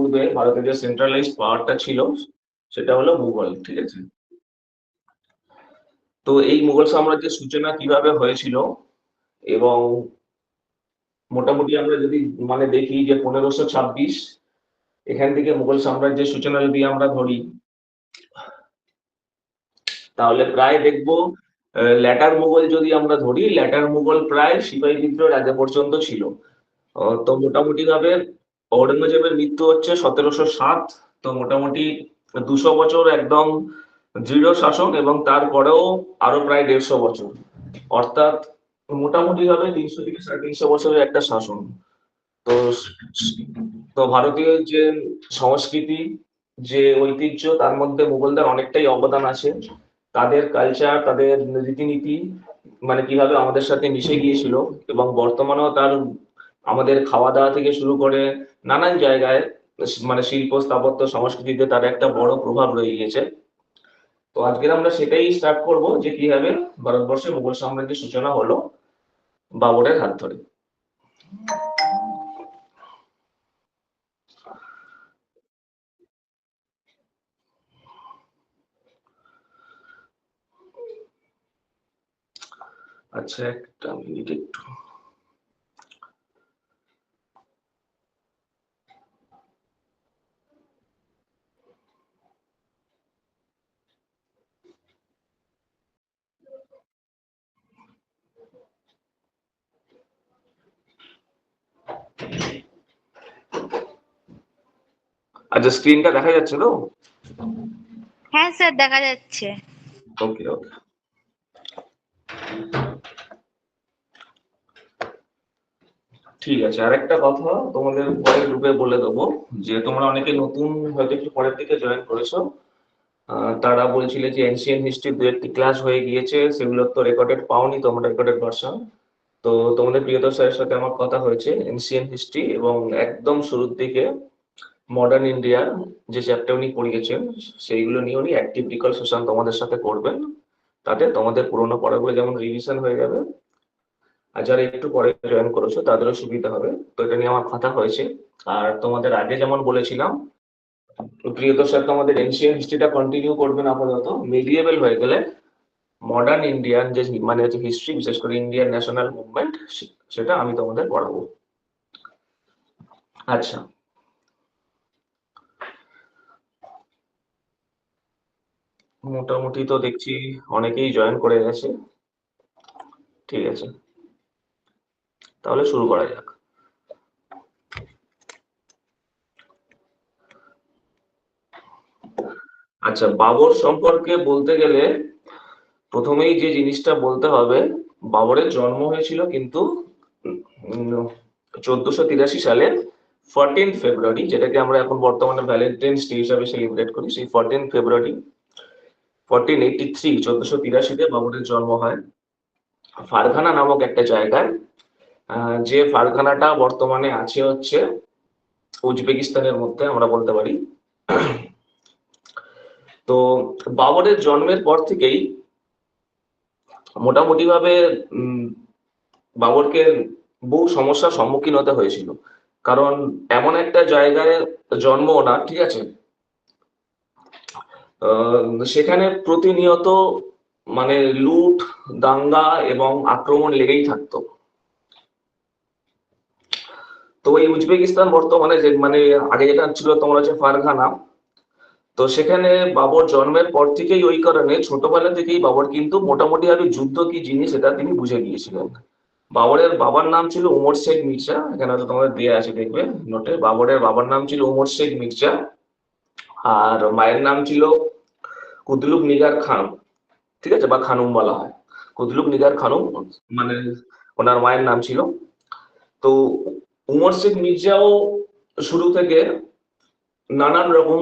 শুরুতে ভারতের যে সেন্ট্রালাইজড পাওয়ারটা ছিল সেটা হলো মুঘল, ঠিক আছে। তো এই মুঘল সাম্রাজ্যের সূচনা কিভাবে হয়েছিল এবং মোটামুটি আমরা যদি মানে দেখি যে 1526 এখান থেকে মুঘল সাম্রাজ্যের সূচনা যদি আমরা ধরি, তাহলে প্রায় দেখবো ল্যাটার মুঘল যদি আমরা ধরি, ল্যাটার মুঘল প্রায় সিপাহী বিদ্রোহের আগে পর্যন্ত ছিল। তো মোটামুটি ভাবে ঔরঙ্গজেবের মৃত্যু হচ্ছে 1707। তো মোটামুটি 200 বছর একদম দৃঢ় শাসন এবং তারপরেও আরো প্রায় 150 বছর, অর্থাৎ মোটামুটি ভাবে 300 থেকে 350 বছরের একটা শাসন। তো তো ভারতীয় যে সংস্কৃতি, যে ঐতিহ্য, তার মধ্যে মুঘলদের অনেকটাই অবদান আছে। তাদের কালচার, তাদের রীতিনীতি মানে কিভাবে আমাদের সাথে মিশে গিয়েছিল এবং বর্তমানেও তার আমাদের খাওয়া দাওয়া থেকে শুরু করে নানান জায়গায় মানে শিল্প স্থাপত্য সংস্কৃতিতে তার একটা বড় প্রভাব রয়ে গিয়েছে। তো আজকে আমরা সেটাই স্টার্ট করব যে কিভাবে ভারতবর্ষে মুঘল সাম্রাজ্যের সূচনা হলো বাবরের হাত ধরে। আচ্ছা, একটা মিনিট একটু। আচ্ছা, স্ক্রিনটা দেখা যাচ্ছে তো? হ্যাঁ স্যার, দেখা যাচ্ছে। ওকে ওকে, ঠিক আছে। আর একটা কথা তোমাদের পরে গ্রুপে বলে দেবো, যে তোমরা অনেকে নতুন হয়তো একটু পরের দিকে জয়েন করেছো, তারা বলছিলে যে এনসিএন হিস্ট্রি দু একটি ক্লাস হয়ে গিয়েছে, সেগুলো তো রেকর্ডেড পাওনি তোমরা, রেকর্ডেড ভার্সন। তো তোমাদের প্রিয়তর স্যারের সাথে আমার কথা হয়েছে এনসিএন হিস্ট্রি এবং একদম শুরুর দিকে মডার্ন ইন্ডিয়ার যে চ্যাপ্টার উনি পড়িয়েছেন সেইগুলো নিয়ে উনি অ্যাক্টিভ রিকল সেশন তোমাদের সাথে করবেন। তাতে তোমাদের পুরোনো পড়াগুলো যেমন রিভিশন হয়ে যাবে, আর যারা একটু পরে জয়েন করেছো তাদেরও সুবিধা হবে। তো এটা নিয়ে আমার কথা হয়েছে। আর তোমাদের আগে যেমন বলেছিলাম, প্রিয়তর স্যার তো আমাদের এনসিএন হিস্ট্রিটা কন্টিনিউ করবেন আপাতত। মিডিয়েবল হয়ে গেলে মডার্ন ইন্ডিয়ান যে মানে হচ্ছে হিস্ট্রি, বিশেষ করে ইন্ডিয়ান ন্যাশনাল মুভমেন্ট, সেটা আমি তোমাদের পড়াবো। আচ্ছা, মোটামুটি তো দেখছি অনেকেই জয়েন করে গেছে। ঠিক আছে, তাহলে শুরু করা যাক। আচ্ছা, বাবর সম্পর্কে বলতে গেলে প্রথমেই যে জিনিসটা বলতে হবে, বাবরের জন্ম হয়েছিল কিন্তু 1483 সালের 14 ফেব্রুয়ারি, যেটাকে আমরা এখন বর্তমানে ভ্যালেন্টাইন্স ডে হিসাবে সেলিব্রেট করি। সেই 14 ফেব্রুয়ারি 1483, 1483-তে বাবরের জন্ম হয় ফারঘানা নামক একটা জায়গায়, যে ফারঘানাটা বর্তমানে আছে হচ্ছে উজবেকিস্তানের মধ্যে, আমরা বলতে পারি। তো বাবরের জন্মের পর থেকেই মোটামুটি ভাবে বাবরকে বহু সমস্যার সম্মুখীন হতে হয়েছিল। কারণ এমন একটা জায়গায় জন্ম ওনার, ঠিক আছে, সেখানে প্রতিনিয়ত মানে লুট, দাঙ্গা এবং আক্রমণ লেগেই থাকতো। তো এই উজবেকিস্তান বর্তমানে যে মানে আগে যেটা ছিল তোমার হচ্ছে ফারঘানা, তো সেখানে বাবর জন্মের পর থেকেই ওই কারণে ছোটবেলা থেকেই বাবর কিন্তু মোটামুটি ভাবে যুদ্ধ কি জিনিস এটা তিনি বুঝে গিয়েছিলেন। বাবরের বাবার নাম ছিল উমর শেখ মির্জা, এখানে হয়তো তোমাদের দেয়া আছে দেখবে নোটে। বাবরের বাবার নাম ছিল উমর শেখ মির্জা, আর মায়ের নাম ছিল কুতলুক নিগার খানম, ঠিক আছে, বা খানুম বলা হয়। কুতলুক নিগার খানুম মানে ওনার মায়ের নাম ছিল। তো উমর শেখ মির্জাও শুরু থেকে নানান রকম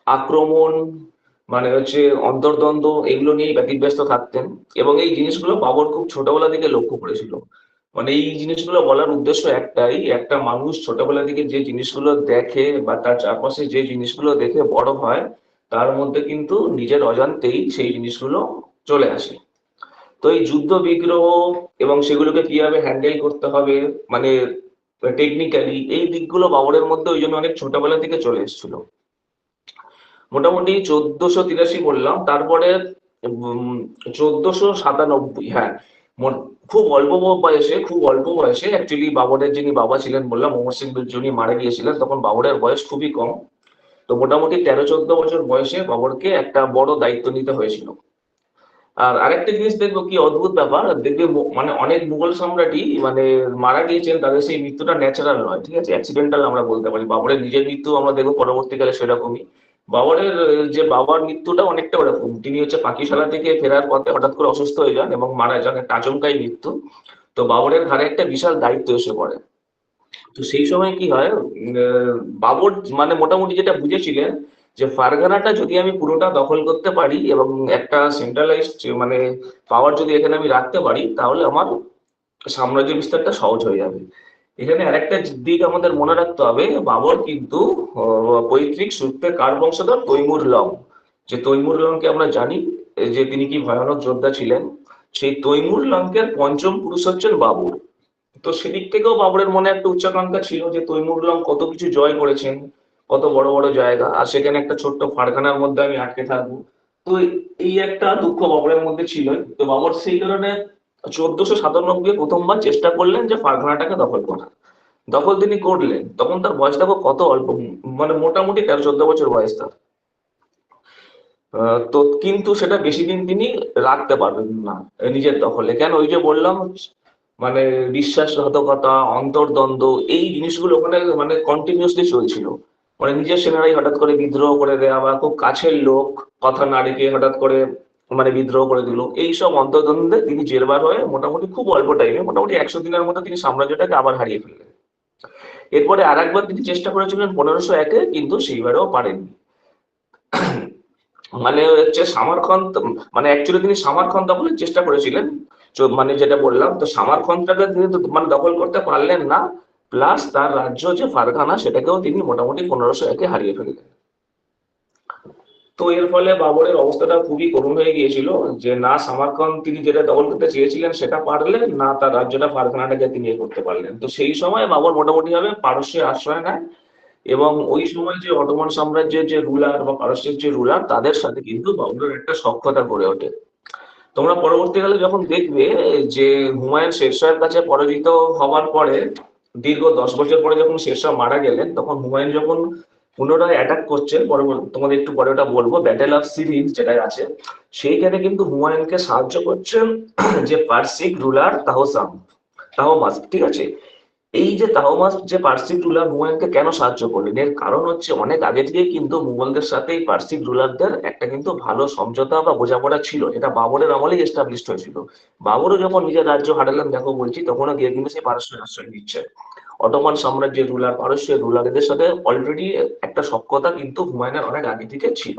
আক্রমণ মানে হচ্ছে অন্তর্দ্বন্দ্ব এগুলো নিয়েই ব্যতিব্যস্ত থাকতেন। এবং এই জিনিসগুলো বাবর খুব ছোটবেলা থেকে লক্ষ্য করেছিল। মানে এই জিনিসগুলো বলার উদ্দেশ্য একটাই, একটা মানুষ ছোটবেলা থেকে যে জিনিসগুলো দেখে বা তার চারপাশে যে জিনিসগুলো দেখে বড় হয়, তার মধ্যে কিন্তু নিজের অজান্তেই সেই জিনিসগুলো চলে আসে। তো এই যুদ্ধ বিগ্রহ এবং সেগুলোকে কিভাবে হ্যান্ডেল করতে হবে, মানে টেকনিক্যালি এই দিকগুলো বাবরের মধ্যে ওই জন্য অনেক ছোটবেলা থেকে চলে এসেছিল। মোটামুটি 1483 বললাম, তারপরে 1497, হ্যাঁ, খুব অল্প বয়সে, অ্যাকচুয়ালি বাবরের যিনি বাবা ছিলেন বললাম অমর সিং যিনি মারা গিয়েছিলেন, তখন বাবরের বয়স খুবই কম। তো মোটামুটি 13-14 বছর বয়সে বাবরকে একটা বড় দায়িত্ব নিতে হয়েছিল। আর আরেকটা জিনিস দেখবো কি অদ্ভুত ব্যাপার, দেখবে মানে অনেক মুঘল সম্রাটই মানে মারা গিয়েছেন, তাদের সেই মৃত্যুটা ন্যাচারাল নয়, ঠিক আছে, অ্যাক্সিডেন্টাল আমরা বলতে পারি। বাবরের নিজের মৃত্যু আমরা দেখবো পরবর্তীকালে সেরকমই। বাবরের যে বাবার মৃত্যুটা অনেকটা ওরকম, তিনি হচ্ছে পাকিশালা থেকে ফেরার পথে হঠাৎ করে অসুস্থ হয়ে যান এবং মারা যান, একটা আচমকাই মৃত্যু। তো বাবরের ঘাড়ে একটা বিশাল দায়িত্ব এসে পড়ে। তো সেই সময় কি হয়, বাবর মানে মোটামুটি যেটা বুঝেছিলেন যে ফারগানাটা যদি আমি পুরোটা দখল করতে পারি এবং একটা সেন্ট্রালাইজড মানে পাওয়ার যদি এখানে আমি রাখতে পারি, তাহলে আমার সাম্রাজ্য বিস্তারটা সহজ হয়ে যাবে। এখানে আরেকটা দিক আমাদের মনে রাখতে হবে, বাবর কিন্তু পৈতৃক সূত্রে কার বংশধর, তৈমুর লং। যে তৈমুর লংকে আমরা জানি যে তিনি কি ভয়ানক যোদ্ধা ছিলেন, সেই তৈমুর লঙ্কের পঞ্চম পুরুষ হচ্ছেন বাবর। তো সেদিক থেকেও বাবরের মনে একটা উচ্চাকাঙ্ক্ষা ছিল যে তৈমুর লং কত কিছু জয় করেছেন, কত বড় বড় জায়গা, আর সেখানে একটা ছোট্ট ফারখানার মধ্যে আমি আটকে থাকবো। তো এই একটা দুঃখ বাবরের মধ্যে ছিল। তো বাবর সেই কারণে 1497 প্রথমবার চেষ্টা করলেন যে ফারখানাটাকে দখল করা। দখল তিনি করলেন, তখন তার বয়স দেখো কত অল্প, মানে মোটামুটি 13-14 বছর বয়স তার। তো কিন্তু সেটা বেশি দিন তিনি রাখতে পারবেন না নিজের দখলে। কেন, ওই যে বললাম, মানে বিশ্বাসঘাতকতা, অন্তর্দ্বন্দ্ব, এই জিনিসগুলো ওখানে মানে কন্টিনিউসলি চলছিল। মানে নিজের সেনারাই হঠাৎ করে বিদ্রোহ করে দেয়া, বা খুব কাছের লোক কথা না রেখে হঠাৎ করে মানে বিদ্রোহ করে দিল, এইসব অন্তর্দ্বন্দ্বে তিনি জেরবার হয়ে মোটামুটি খুব অল্প টাইমে, মোটামুটি 100 দিনের মধ্যে তিনি সাম্রাজ্যটাকে আবার হারিয়ে ফেললেন। এরপরে আর একবার তিনি চেষ্টা করেছিলেন 1501-এ, কিন্তু সেইবারেও পারেননি। মানে হচ্ছে সামারখন্দ, মানে অ্যাকচুয়ালি তিনি সামারখন্দ দখলের চেষ্টা করেছিলেন। মানে যেটা বললাম, তো সামারখন্দটাকে তিনি তো মানে দখল করতে পারলেন না। প্লাস তার রাজ্য যে ফারগানা, সেটাকেও তিনি মোটামুটি 1501-এ হারিয়ে ফেললেন। তো এর ফলে বাবরের অবস্থাটা খুবই করুণ হয়ে গিয়েছিল, যে না সামারখন্দ তিনি যেটা দখল করতে চেয়েছিলেন সেটা পারলেন না, তার রাজ্যটা ফারগানাটাকে তিনি করতে পারলেন। তো সেই সময় বাবর মোটামুটি ভাবে পারস্যে আশ্রয় নেয়, এবং ওই সময় যে অটোমান সাম্রাজ্যের যে রুলার বা পারস্যের যে রুলার, তাদের সাথে কিন্তু বাবরের একটা সখ্যতা গড়ে ওঠে। তোমরা পরবর্তীকালে যখন দেখবে যে হুমায়ুন শেরশাহের কাছে পরাজিত হওয়ার পরে দীর্ঘ 10 বছর পরে যখন শেরশাহ মারা গেলেন, তখন হুমায়ুন যখন পুনরায় অ্যাটাক করছেন, তোমাদের একটু পরে ওটা বলবো, ব্যাটেল অফ সিরিজ যেটা আছে, সেইখানে কিন্তু হুমায়ুনকে সাহায্য করছেন যে পার্সিক রুলার তাহমাস, ঠিক আছে। এই যে তাহমাস যে পার্সিক রুলার হুমায়ুনকে কেন সাহায্য করলেন, এর কারণ হচ্ছে অনেক আগে থেকেই কিন্তু মুঘলদের সাথে এই পার্সিক রুলারদের একটা কিন্তু ভালো সমঝোতা বা বোঝাপড়া ছিল, এটা বাবরের আমলেই এস্টাবলিশড হয়েছিল। বাবরও যখন নিজের রাজ্য হারালেন, দেখো বলছি, তখনও গিয়ে কিন্তু সেই পারস্যের আশ্রয় নিচ্ছে। অটোমান সাম্রাজ্যের রুলার, পারস্যের রুলার, এদের সাথে অলরেডি একটা সখ্যতা কিন্তু হুমায়ুনের অনেক আগে থেকে ছিল,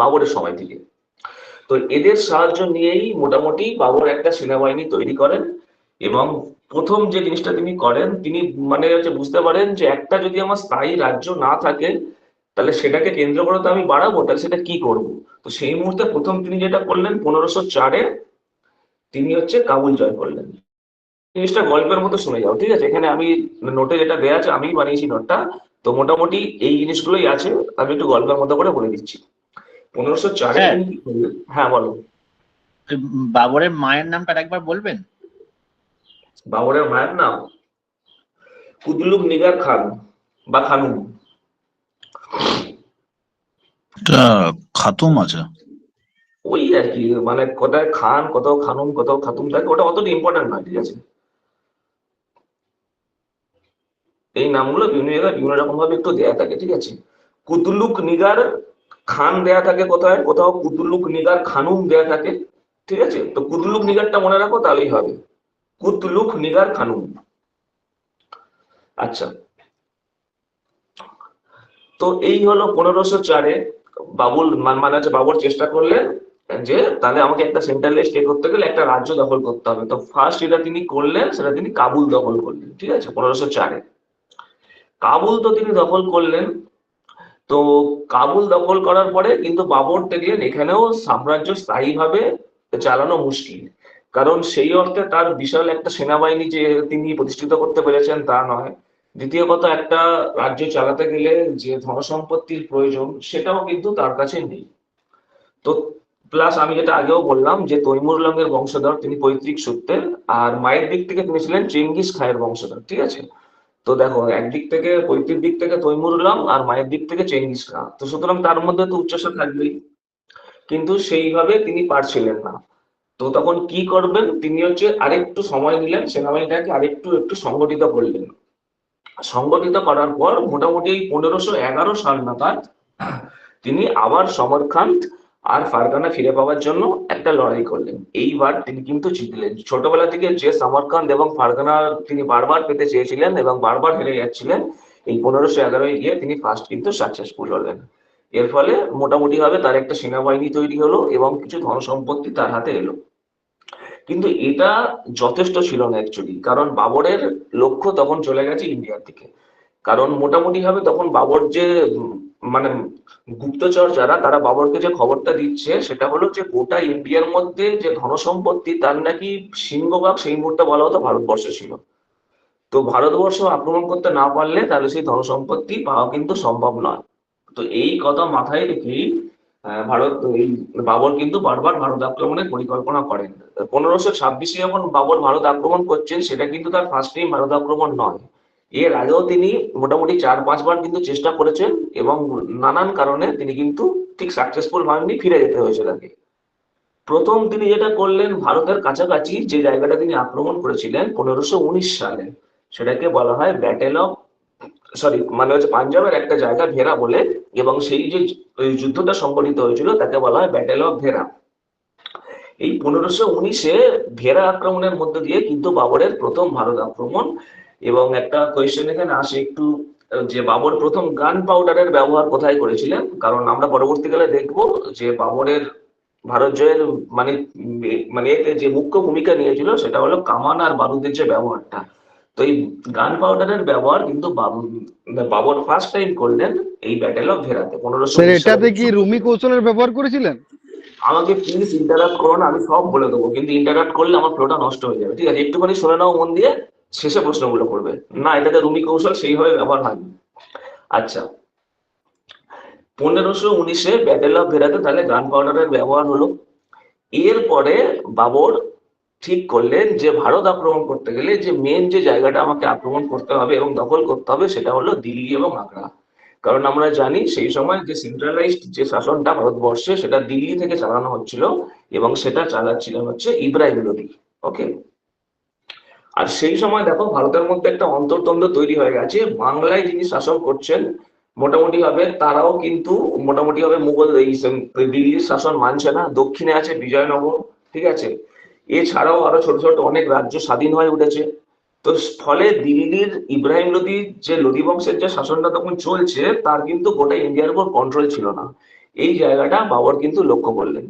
বাবরের সময় থেকে। তো এদের সাহায্য নিয়েই মোটামুটি বাবর একটা সেনাবাহিনী তৈরি করেন। এবং প্রথম যে জিনিসটা তিনি করেন, তিনি মানে হচ্ছে বুঝতে পারেন যে একটা যদি আমার স্থায়ী রাজ্য না থাকে, তাহলে সেটাকে কেন্দ্র করে তো আমি বাড়াবো, তাহলে সেটা কি করব। তো সেই মুহূর্তে প্রথম তিনি যেটা করলেন, 1504-এ তিনি হচ্ছে কাবুল জয় করলেন। জিনিসটা গল্পের মতো শুনে যাও, ঠিক আছে, এখানে আমি নোটে যেটা দেওয়া আছে আমি বানিয়েছি নোটটা। তো মোটামুটি এই জিনিসগুলোই আছে, আমি একটু গল্পের মতো করে বলে দিচ্ছি। 1504-এ স্যার, তিনি কি করলেন, হ্যাঁ বলো। বাবরের মায়ের নামটা একবার বলবেন? বাবরের মায়ের নাম কুতলুক নিগার খান বা খানুম। এটা খাতুম আছে। ওই আর কি, মানে কোথায় খান, কোথাও খানুম, কোথাও খাতুম থাকে, ওটা অতটা ইম্পর্টেন্ট নয়, ঠিক আছে। এই নামগুলো বিভিন্ন জায়গায় বিভিন্ন রকম ভাবে একটু দেয়া থাকে, ঠিক আছে। কুতুলুক নিগার খান দেয়া থাকে কোথায়, কোথাও কুতুলুক নিগার খানুম দেয়া থাকে, ঠিক আছে। তো কুতুলুক নিগারটা মনে রাখো, তাহলেই হবে, কুতুলুক নিগার খানুম। আচ্ছা, তো এই হলো 1504-এ বাবুল মানে হচ্ছে বাবর চেষ্টা করলেন যে তাহলে আমাকে একটা সেন্ট্রালাইজ স্টেট করতে গেলে একটা রাজ্য দখল করতে হবে। তো ফার্স্ট যেটা তিনি করলেন, সেটা তিনি কাবুল দখল করলেন, ঠিক আছে, 1504-এ। কাবুল তো তিনি দখল করলেন। তো কাবুল দখল করার পরে কিন্তু বাবর দেখলেন এখানেও সাম্রাজ্য স্থায়ীভাবে চালানো মুশকিল। কারণ সেই অর্থে তার বিশাল একটা সেনাবাহিনী যে তিনি প্রতিষ্ঠিত করতে পেরেছেন তা নয়। দ্বিতীয় কথা, একটা রাজ্য চালাতে গেলে যে ধনসম্পত্তির প্রয়োজন সেটাও কিন্তু তার কাছে নেই। তো প্লাস আমি যেটা আগেও বললাম যে তৈমুর লংয়ের বংশধর তিনি পৈতৃক সূত্রের, আর মায়ের দিক থেকে তিনি ছিলেন চেঙ্গিস খায়ের বংশধর, ঠিক আছে। তো দেখো, একদিক থেকে পৈতৃক দিক থেকে তৈমুর লং আর মায়ের দিক থেকে চেঙ্গিস খান, তো সুতরাং তার মধ্যে তো উচ্চাসা থাকবেই। কিন্তু সেইভাবে তিনি পারছিলেন না। তো তখন কি করবেন, তিনি হচ্ছে আরেকটু সময় নিলেন, সেনাবাহিনীটাকে আরেকটু একটু সংগঠিত করলেন। সংগঠিত করার পর মোটামুটি 1511 সাল নাগাদ তিনি আবার সমরকান্ত আর ফারগানা ফিরে পাওয়ার জন্য একটা লড়াই করলেন। এইবার তিনি কিন্তু জিতলেন। ছোটবেলা থেকে যে সমরকান্ত এবং ফারগানা তিনি বারবার পেতে চেয়েছিলেন এবং বারবার হেরে যাচ্ছিলেন, এই 1511 গিয়ে তিনি ফার্স্ট কিন্তু সাকসেসফুল হলেন। এর ফলে মোটামুটি ভাবে তার একটা সেনাবাহিনী তৈরি হলো এবং কিছু ধন সম্পত্তি তার হাতে এলো। কিন্তু এটা যথেষ্ট ছিল না অ্যাকচুয়ালি, কারণ বাবরের লক্ষ্য তখন চলে গেছে ইন্ডিয়ার দিকে। কারণ মোটামুটি ভাবে তখন বাবর যে মানে গুপ্তচর যারা, তারা বাবরকে যে খবরটা দিচ্ছে সেটা হলো যে গোটা ইন্ডিয়ার মধ্যে যে ধনসম্পত্তি তার নাকি সিংহভাগ সেই মুহূর্তে বলা হতো ভারতবর্ষে ছিল। তো ভারতবর্ষ আক্রমণ করতে না পারলে তাহলে সেই ধনসম্পত্তি পাওয়া কিন্তু সম্ভব নয়। তো এই কথা মাথায় রেখেই এই বাবর কিন্তু বারবার ভারত আক্রমণের পরিকল্পনা করেন। 1526 যখন বাবর ভারত আক্রমণ করছেন, সেটা কিন্তু তার ফার্স্ট টাইম ভারত আক্রমণ নয়। এর আগেও তিনি মোটামুটি 4-5 বার কিন্তু চেষ্টা করেছেন এবং নানান কারণে তিনি কিন্তু ঠিক সাকসেসফুল হননি, ফিরে যেতে হয়েছে তাকে। প্রথম তিনি যেটা করলেন, ভারতের কাছাকাছি যে জায়গাটা তিনি আক্রমণ করেছিলেন 1519 সালে, সেটাকে বলা হয় ব্যাটেল অফ মানে হচ্ছে পাঞ্জাবের একটা জায়গা ভেরা বলে, এবং সেই যে ওই যুদ্ধটা সংঘটিত হয়েছিল তাকে বলা হয় ব্যাটেল অফ ভেরা। এই 1519-এ ভেরা আক্রমণের মধ্যে দিয়ে কিন্তু বাবরের প্রথম ভারত আক্রমণ। এবং একটা কোয়েশ্চেন এখানে আসে একটু, যে বাবর প্রথম গান পাউডারের ব্যবহার কোথায় করেছিলেন, কারণ আমরা পরবর্তীকালে দেখবো যে বাবরের ভারত জয়ের মানে মানে এতে যে মুখ্য ভূমিকা নিয়েছিল সেটা হলো কামান আর বারুদের যে ব্যবহারটা। তো এই গান পাউডারের ব্যবহার কিন্তু বাবর ফার্স্ট টাইম করলেন এই ব্যাটেল অফ ভেরাতে স্যার 1519 এটাতে সালে। কি রুমি কৌশলের ব্যবহার করেছিলেন? আমাকে প্লিজ ইন্টারাপ্ট করো না, আমি সব বলে দেবো, কিন্তু ইন্টারাপ্ট করলে আমার ফ্লোটা নষ্ট হয়ে যাবে, ঠিক আছে? একটুখানি শুনে নাও মন দিয়ে, শেষে প্রশ্নগুলো করবে। না, এটাতে রুমি কৌশল সেইভাবে ব্যবহার হয়নি। আচ্ছা, 1519-এ ব্যাটেল অফ ভেরাতে তাহলে গান পাউডারের ব্যবহার হলো। এরপরে বাবর ঠিক করলেন যে ভারত আক্রমণ করতে গেলে যে মেন যে জায়গাটা আমাকে আক্রমণ করতে হবে এবং দখল করতে হবে সেটা হলো দিল্লি এবং আগ্রা। কারণ আমরা জানি সেই সময় যে সেন্ট্রালাইজড যে শাসনটা ভারতবর্ষে সেটা দিল্লি থেকে চালানো হচ্ছিল, এবং সেটা চালাচ্ছিলেন হচ্ছে ইব্রাহিম লোদি। ওকে। আর সেই সময় দেখো ভারতের মধ্যে একটা অন্তর্দ্বন্দ্ব তৈরি হয়ে গেছে। বাংলায় যিনি শাসন করছেন মোটামুটি ভাবে তারাও কিন্তু মোটামুটি ভাবে মুঘল এই দিল্লির শাসন মানছে না। দক্ষিণে আছে বিজয়নগর, ঠিক আছে। এছাড়াও আরো ছোট ছোট অনেক রাজ্য স্বাধীন হয়ে উঠেছে। তো ফলে দিল্লির ইব্রাহিম লোদির যে লোদি বংশের যে শাসনটা তখন চলছে, তার কিন্তু গোটা ইন্ডিয়ার উপর কন্ট্রোল ছিল না। এই জায়গাটা বাবর কিন্তু লক্ষ্য করলেন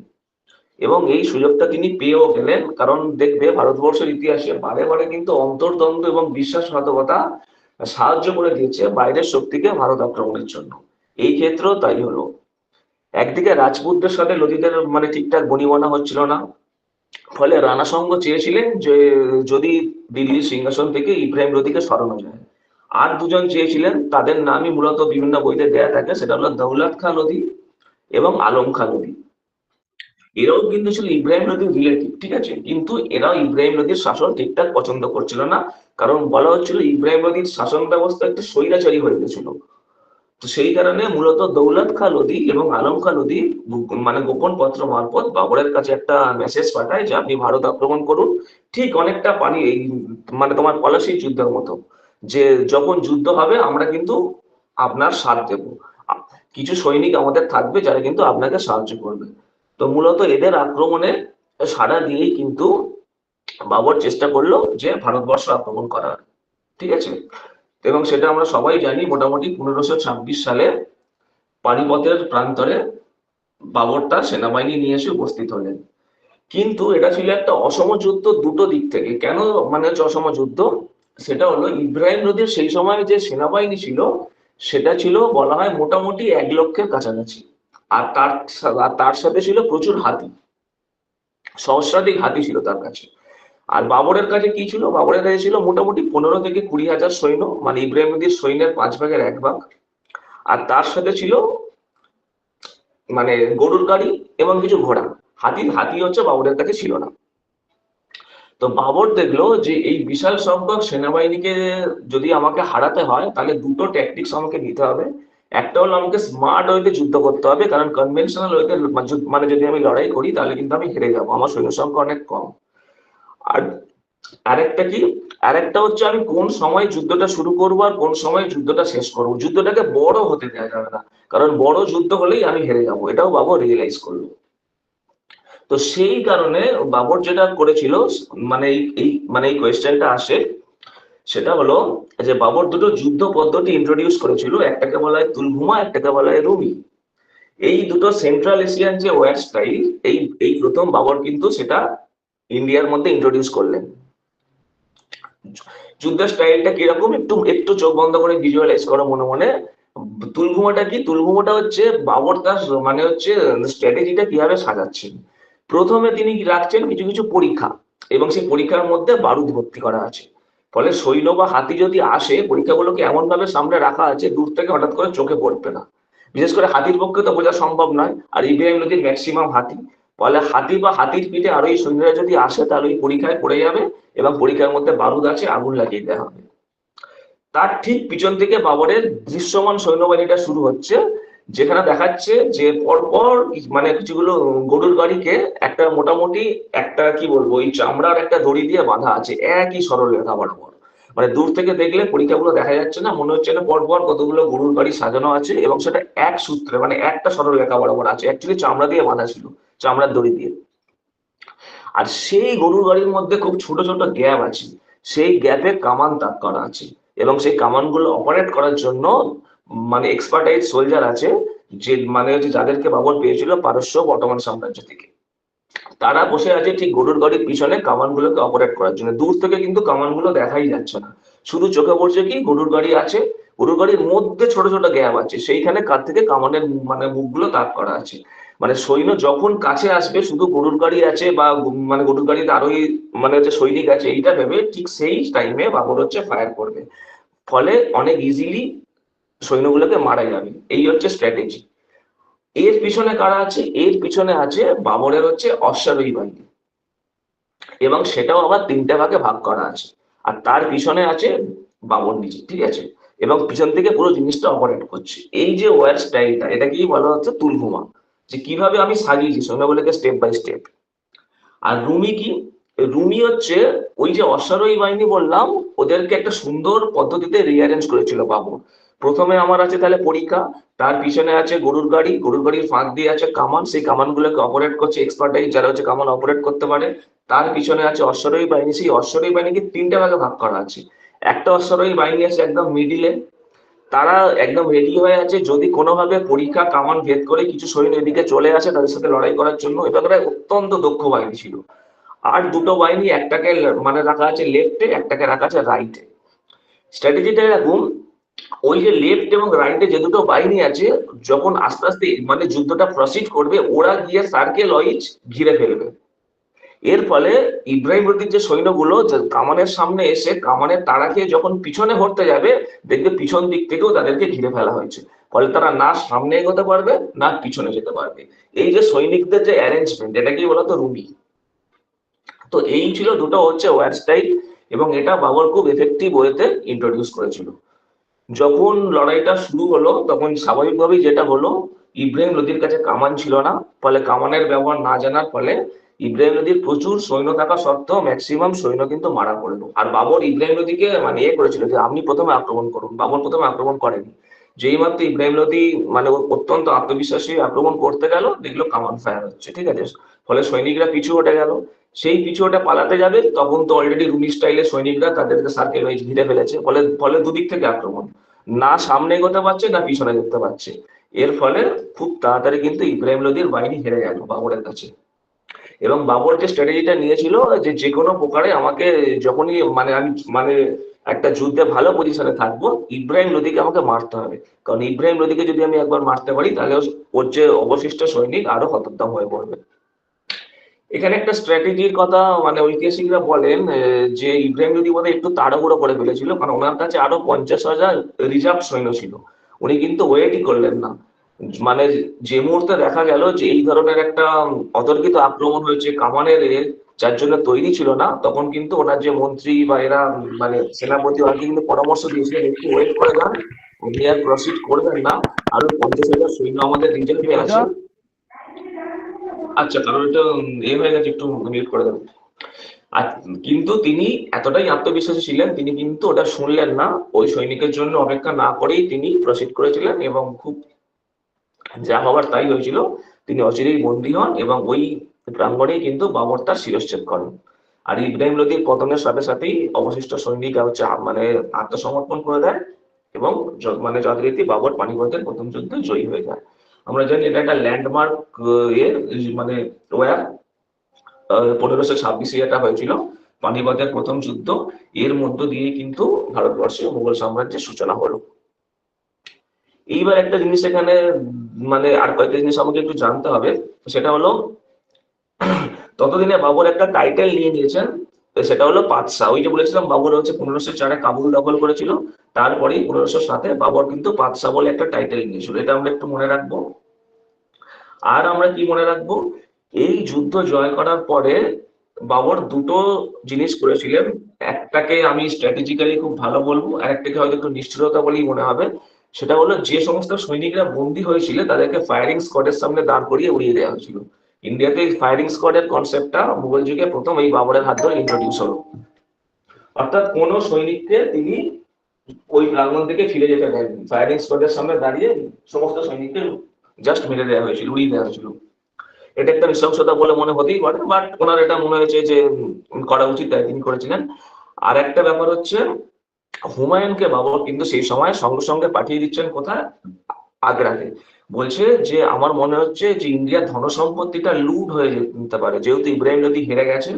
এবং এই সুযোগটা তিনি পেয়েও গেলেন। কারণ দেখবে ভারতবর্ষের ইতিহাসে বারে বারে কিন্তু অন্তর্দ্বন্দ্ব এবং বিশ্বাসঘাতকতা সাহায্য করে দিয়েছে বাইরের শক্তিকে ভারত আক্রমণের জন্য। এই ক্ষেত্রেও তাই হলো। একদিকে রাজপুতদের সাথে লোদিদের মানে ঠিকঠাক বনিবনা হচ্ছিল না, ফলে রানা সঙ্গ চেয়েছিলেন যে যদি দিল্লির সিংহাসন থেকে ইব্রাহিম লোদিকে সরানো যায়। আর দুজন চেয়েছিলেন, তাদের নামই মূলত বিভিন্ন বইতে দেয়া থাকে, সেটা হলো দৌলত খাঁ লোদি এবং আলম খাঁ লোদি। এরাও কিন্তু ছিল ইব্রাহিম লোদির রিলেটিভ, ঠিক আছে, কিন্তু এরাও ইব্রাহিম লোদির শাসন ঠিকঠাক পছন্দ করছিল না। কারণ বলা হচ্ছিল ইব্রাহিম লোদির শাসন ব্যবস্থা একটু স্বৈরাচারী হয়ে গেছিল। তো সেই কারণে মূলত দৌলত খাঁ লোদি এবং আলম খাঁ লোদি মানে গোপন পত্র মারফত বাবরের কাছে একটা মেসেজ পাঠায় যে আপনি ভারত আক্রমণ করুন। ঠিক অনেকটা পানি এই মানে তোমার পলাশির যুদ্ধের মতো, যে যখন যুদ্ধ হবে আমরা কিন্তু আপনার সাথ দেব, কিছু সৈনিক আমাদের থাকবে যারা কিন্তু আপনাকে সাহায্য করবে। তো মূলত এদের আক্রমণে সাড়া দিয়েই কিন্তু বাবর চেষ্টা করলো যে ভারতবর্ষ আক্রমণ করার, ঠিক আছে। এবং সেটা আমরা সবাই জানি, মোটামুটি 1526 সালে পানিপথের প্রান্তরে বাবর তার সেনাবাহিনী নিয়ে এসে উপস্থিত হলেন। কিন্তু এটা ছিল একটা অসম যুদ্ধ দুটো দিক থেকে। কেন মানে হচ্ছে অসম যুদ্ধ, সেটা হলো ইব্রাহিম লোদির সেই সময় যে সেনাবাহিনী ছিল সেটা ছিল বলা হয় মোটামুটি 1 লক্ষের কাছাকাছি। আর তার সাথে ছিল প্রচুর হাতি। সহস্রাধিক হাতি ছিল তার কাছে। আর বাবরের কাছে কি ছিল? বাবরের কাছে ছিল মোটামুটি 15 থেকে 20 হাজার সৈন্য, মানে ইব্রাহিম লোদির সৈন্যের 5 ভাগের 1 ভাগ। আর তার সাথে ছিল মানে গরুর গাড়ি এবং কিছু ঘোড়া। হাতি হচ্ছে বাবরের কাছে ছিল না। তো বাবর দেখলো যে এই বিশাল সংখ্যক সেনাবাহিনীকে যদি আমাকে হারাতে হয়, তাহলে দুটো ট্যাকটিক্স আমাকে নিতে হবে। একটা হলো আমাকে স্মার্ট ওয়েতে যুদ্ধ করতে হবে, কারণ কনভেনশনাল ওয়েতে মানে যদি আমি লড়াই করি তাহলে কিন্তু আমি হেরে যাবো, আমার সৈন্য সংখ্যা অনেক কম। আর আরেকটা কি, আরেকটা হচ্ছে আমি কোন সময় যুদ্ধটা শুরু করবো আর কোন সময় যুদ্ধটা শেষ করবো। যুদ্ধটাকে বড় হতে দেওয়া যাবে না, কারণ বড় যুদ্ধ হলেই আমি হেরে যাবো, এটাও বাবর রিয়েলাইজ করলো। তো সেই কারণে বাবর যেটা করেছিল, মানে এই কোয়েশ্চেনটা আসে, সেটা হলো যে বাবর দুটো যুদ্ধ পদ্ধতি ইন্ট্রোডিউস করেছিল, একটাকে বলা হয় তুলভুমা, একটাকে বলা হয় রুমি। এই দুটো সেন্ট্রাল এশিয়ান যে ওয়ার স্টাইল, এই এই প্রথম বাবর কিন্তু সেটা ইন্ডিয়ার মধ্যে ইন্ট্রোডিউস করলেন। যুদ্ধের স্টাইলটা কিরকম, একটু একটু চোখ বন্ধ করে ভিজুয়ালাইজ করো মনে মনে। তুলভুমাটা কি? তুলভুমাটা হচ্ছে বাবর তার মানে হচ্ছে স্ট্র্যাটেজিটা কিভাবে সাজাচ্ছেন। প্রথমে তিনি কি রাখছেন কিছু কিছু পরীক্ষা, এবং সেই পরীক্ষার মধ্যে বারুদ ভর্তি করা আছে। ফলে সৈন্য বা হাতি যদি আসে, পরীক্ষাগুলোকে এমন ভাবে সামনে রাখা আছে দূর থেকে হঠাৎ করে চোখে পড়বে না। বিশেষ করে হাতির পক্ষে তো বোঝা সম্ভব নয়, আর ইব্রাহিম লোদির ম্যাক্সিমাম হাতি। ফলে হাতি বা হাতির পিঠে আরো এই সৈন্যরা যদি আসে, তাহলে ওই পরীক্ষায় পড়ে যাবে এবং পরীক্ষার মধ্যে বারুদ আছে, আগুন লাগিয়ে দেওয়া হবে। তার ঠিক পিছন থেকে বাবরের দৃশ্যমান সৈন্যবাহিনীটা শুরু হচ্ছে, যেখানে দেখাচ্ছে যে পরপর মানে কিছুগুলো গরুর গাড়িকে একটা মোটামুটি একটা কি বলবো ওই চামড়ার একটা দড়ি দিয়ে বাঁধা আছে একই সরলরেখা বরাবর। মানে দূর থেকে দেখলে পরীক্ষাগুলো দেখা যাচ্ছে না, মনে হচ্ছে না পরপর কতগুলো গরুর গাড়ি সাজানো আছে এবং সেটা এক সূত্রে মানে একটা সরলরেখা বরাবর আছে, অ্যাকচুয়ালি চামড়া দিয়ে বাঁধা ছিল, চামড়ার দড়ি দিয়ে। আর সেই গরুর গাড়ির মধ্যে খুব ছোট ছোট গ্যাপ আছে, সেই গ্যাপে কামান তাক করা আছে, এবং সেই কামানগুলো অপারেট করার জন্য মানে এক্সপার্টাইজ সোলজার আছে, যে মানে হচ্ছে যাদেরকে বাবর পেয়েছিল পারস্য অটোমান সাম্রাজ্য থেকে। তারা বসে আছে ঠিক গরুর গাড়ির পিছনে কামানগুলোকে অপারেট করার জন্য। দূর থেকে কিন্তু কামানগুলো দেখাই যাচ্ছে না, শুধু চোখে পড়ছে কি গরুর গাড়ি আছে, গরুর গাড়ির মধ্যে ছোট ছোট গ্যাপ আছে, সেইখানে কার থেকে কামানের মানে মুখগুলো তাক করা আছে। মানে সৈন্য যখন কাছে আসবে শুধু গরুর গাড়ি আছে বা মানে গরুর গাড়িতে আরোই মানে হচ্ছে সৈনিক আছে এইটা ভেবে ঠিক সেই টাইমে বাবর হচ্ছে ফায়ার করবে, ফলে অনেক ইজিলি সৈন্যগুলোকে মারা যাবে। এই হচ্ছে স্ট্র্যাটেজি। এর পিছনে কারা আছে? এর পিছনে আছে বাবরের হচ্ছে অশ্বারোহী বাহিনী, এবং সেটাও আবার 3টে ভাগে ভাগ করা আছে। আর তার পিছনে আছে বাবর নিজে, ঠিক আছে, এবং পিছন থেকে পুরো জিনিসটা অপারেট করছে। এই যে ওয়ার স্টাইলটা, এটাকেই বলা হচ্ছে তুলভুমা, যে কিভাবে আমি সাজিয়েছি সৈন্যগুলোকে স্টেপ বাই স্টেপ। আর রুমি কি? রুমি হচ্ছে ওই যে অশ্বারোহী বাহিনী বললাম, ওদেরকে একটা সুন্দর পদ্ধতিতে রিঅ্যারেঞ্জ করেছিল বাবর। প্রথমে আমার আছে তাহলে পরীক্ষা, তার পিছনে আছে গরুর গাড়ি, গরুর গাড়ির ফাঁক দিয়ে আছে কামান, সেই কামানগুলোকে অপারেট করছে এক্সপার্টাইজ যারা হচ্ছে কামান অপারেট করতে পারে। তার পিছনে আছে অশ্বারোহী বাহিনী, সেই অশ্বারোহী বাহিনীকে 3টে ভাগে ভাগ করা আছে। একটা অশ্বারোহী বাহিনী আছে একদম মিডিলে, তারা একদম রেডি হয়ে আছে যদি কোনোভাবে পরীক্ষা কামান ভেদ করে কিছু সৈন্য এদিকে চলে আসে তাদের সাথে লড়াই করার জন্য। এবার অত্যন্ত দক্ষ বাহিনী ছিল। আর দুটো বাহিনী, একটাকে মানে রাখা আছে লেফটে, একটাকে রাখা আছে রাইটে। স্ট্র্যাটেজিটা এরকম, ওই যে লেফট এবং রাইটে যে দুটো বাহিনী আছে, যখন আস্তে আস্তে মানে যুদ্ধটা প্রসিড করবে, ওরা গিয়ে সার্কেল ওয়াইজ ঘিরে ফেলবে। এর ফলে ইব্রাহিম লোদির যে সৈন্যগুলো কামানের সামনে এসে কামানের তাড়া খেয়ে যখন পিছনে হটতে যাবে, দেখবে পিছন দিক থেকেও তাদেরকে ঘিরে ফেলা হয়েছে, ফলে তারা না সামনে এগোতে পারবে না পিছনে যেতে পারবে। এই যে সৈনিকদের যে অ্যারেঞ্জমেন্ট, এটাকেই বলতো রুমি। তো এই ছিল দুটো হচ্ছে ওয়ার স্টাইল, এবং এটা বাবর খুব এফেক্টিভ ওয়েতে ইন্ট্রোডিউস করেছিল। যখন লড়াইটা শুরু হলো তখন স্বাভাবিকভাবেই যেটা হলো, ইব্রাহিম লোদির কাছে কামান ছিল না, ফলে কামানের ব্যবহার না জানার ফলে ইব্রাহিম লোদির প্রচুর সৈন্য থাকা সত্ত্বেও ম্যাক্সিমাম সৈন্য কিন্তু মারা পড়লো। আর বাবর ইব্রাহিম লোদিকে মানে করেছিল যে আপনি প্রথমে আক্রমণ করুন, বাবর প্রথমে আক্রমণ করেনি। যেই মাত্র ইব্রাহিম লোদি মানে অত্যন্ত আত্মবিশ্বাসী আক্রমণ করতে গেল, দেখলো কামান ফায়ার হচ্ছে, ঠিক আছে, ফলে সৈনিকরা পিছু হটে গেল। সেই পিছু হটে পালাতে যাবে, তখন তো অলরেডি রুমি স্টাইলে সৈনিকরা তাদেরকে সার্কেল ওয়াইজ ঘিরে ফেলেছে, ফলে ফলে দুদিক থেকে আক্রমণ, না সামনে এগোতে পারছে না পিছনে যেতে পারছে। এর ফলে খুব তাড়াতাড়ি কিন্তু ইব্রাহিম লোদির বাহিনী হেরে গেল বাবরের কাছে। এবং বাবর যে স্ট্র্যাটেজিটা নিয়েছিল যে যে কোনো প্রকারে আমাকে যখনই মানে আমি মানে একটা যুদ্ধে ভালো পজিশনে থাকবো, ইব্রাহিম লোদিকে আমাকে মারতে হবে, কারণ ইব্রাহিম লোদিকে যদি আমি একবার মারতে পারি তাহলে ওর যে অবশিষ্ট সৈনিক আরো হতোদ্যম হয়ে পড়বে। এখানে একটা স্ট্র্যাটেজির কথা মানে ঐতিহাসিকরা বলেন যে ইব্রাহিম লোদি বোধহয় একটু তাড়াহুড়ো করে ফেলেছিল, কারণ ওনার কাছে আরো 50,000 রিজার্ভ সৈন্য ছিল। উনি কিন্তু ওয়েটই করলেন না। মানে যে মুহূর্তে দেখা গেল যে এই ধরনের একটা অতর্কিত আক্রমণ হয়েছে কামানের যার জন্য তৈরি ছিল না, তখন কিন্তু ওনার যে মন্ত্রী বা এরা মানে সেনাপতি ওনাকে কিন্তু পরামর্শ দিয়েছিলেন একটু ওয়েট করে যান, আপনি আর প্রসিড করবেন না, আরো 50,000 সৈন্য আমাদের রিজার্ভে আছে। আচ্ছা, কারণ এটা হয়ে গেছে, একটু মিউট করে দেবেন। আর কিন্তু তিনি এতটাই আত্মবিশ্বাসী ছিলেন, তিনি কিন্তু ওটা শুনলেন না, ওই সৈনিকের জন্য অপেক্ষা না করেই তিনি প্রসিড করেছিলেন এবং খুব যা হওয়ার তাই হয়েছিল। তিনি অচিরেই বন্দী হন এবং ওই প্রাঙ্গণেই কিন্তু বাবর তার শিরশ্ছেদ করেন। আর ইব্রাহিম লোদির পতনের সাথে সাথেই অবশিষ্ট সৈনিকরা হচ্ছে মানে আত্মসমর্পণ করে দেয় এবং মানে যথারীতি বাবর পানিপথের প্রথম যুদ্ধে জয়ী হয়ে যায়। আমরা জানি এটা একটা ল্যান্ডমার্ক এর মানে ওয়ার 1526 এটা হয়েছিল পানিপথের প্রথম যুদ্ধ। এর মধ্য দিয়ে কিন্তু ভারতবর্ষে মুঘল সাম্রাজ্যের সূচনা হলো। এইবার একটা জিনিস এখানে মানে আর কয়েকটা জিনিস আমাকে একটু জানতে হবে, সেটা হলো ততদিনে বাবর একটা টাইটেল নিয়ে নিয়েছেন, সেটা হলো পাতশাহ। ওই যে বলেছিলাম বাবর হচ্ছে 1504-এ কাবুল দখল করেছিল, তারপরেই 1507-এ বাবর কিন্তু পাতশাহ বলে একটা টাইটেল নিয়েছিল, এটা আমরা একটু মনে রাখবো। আর আমরা কি মনে রাখবো, এই যুদ্ধ জয় করার পরে বাবর দুটো জিনিস করেছিলেন, একটাকে আমি স্ট্র্যাটেজিক্যালি খুব ভালো বলবো, আর একটাকে হয়তো একটু নিষ্ঠুরতা বলেই মনে হবে। সেটা হলো যে সমস্ত সৈনিকরা বন্দী হয়েছিল তাদেরকে ফায়ারিং স্কোয়াডের সামনে দাঁড় করিয়ে উড়িয়ে দেওয়া হয়েছিল। ইন্ডিয়াতে এই ফায়ারিং স্কোয়াডের কনসেপ্টটা মুঘল যুগে প্রথম এই বাবরের হাত ধরে ইন্ট্রোডিউস হলো। অর্থাৎ কোন সৈনিককে তিনি ওই প্রাঙ্গণ থেকে ফিরে যেতে দেননি, ফায়ারিং স্কোয়াডের সামনে দাঁড়িয়ে সমস্ত সৈনিককে জাস্ট মেরে দেওয়া হয়েছিল, উড়িয়ে দেওয়া হয়েছিল। এটা একটা নৃশংসতা বলে মনে হতেই পারে, বাট ওনার এটা মনে হয়েছে যে করা উচিত, তাই তিনি করেছিলেন। আর একটা ব্যাপার হচ্ছে হুমায়ুনকে বাবর কিন্তু সেই সময় সঙ্গে সঙ্গে পাঠিয়ে দিচ্ছেন কোথায়, আগ্রাতে। বলছে যে আমার মনে হচ্ছে যে ইন্ডিয়ার ধন সম্পত্তিটা লুট হয়ে যেতে পারে, যেহেতু ইব্রাহিম লোদি হেরে গেছেন,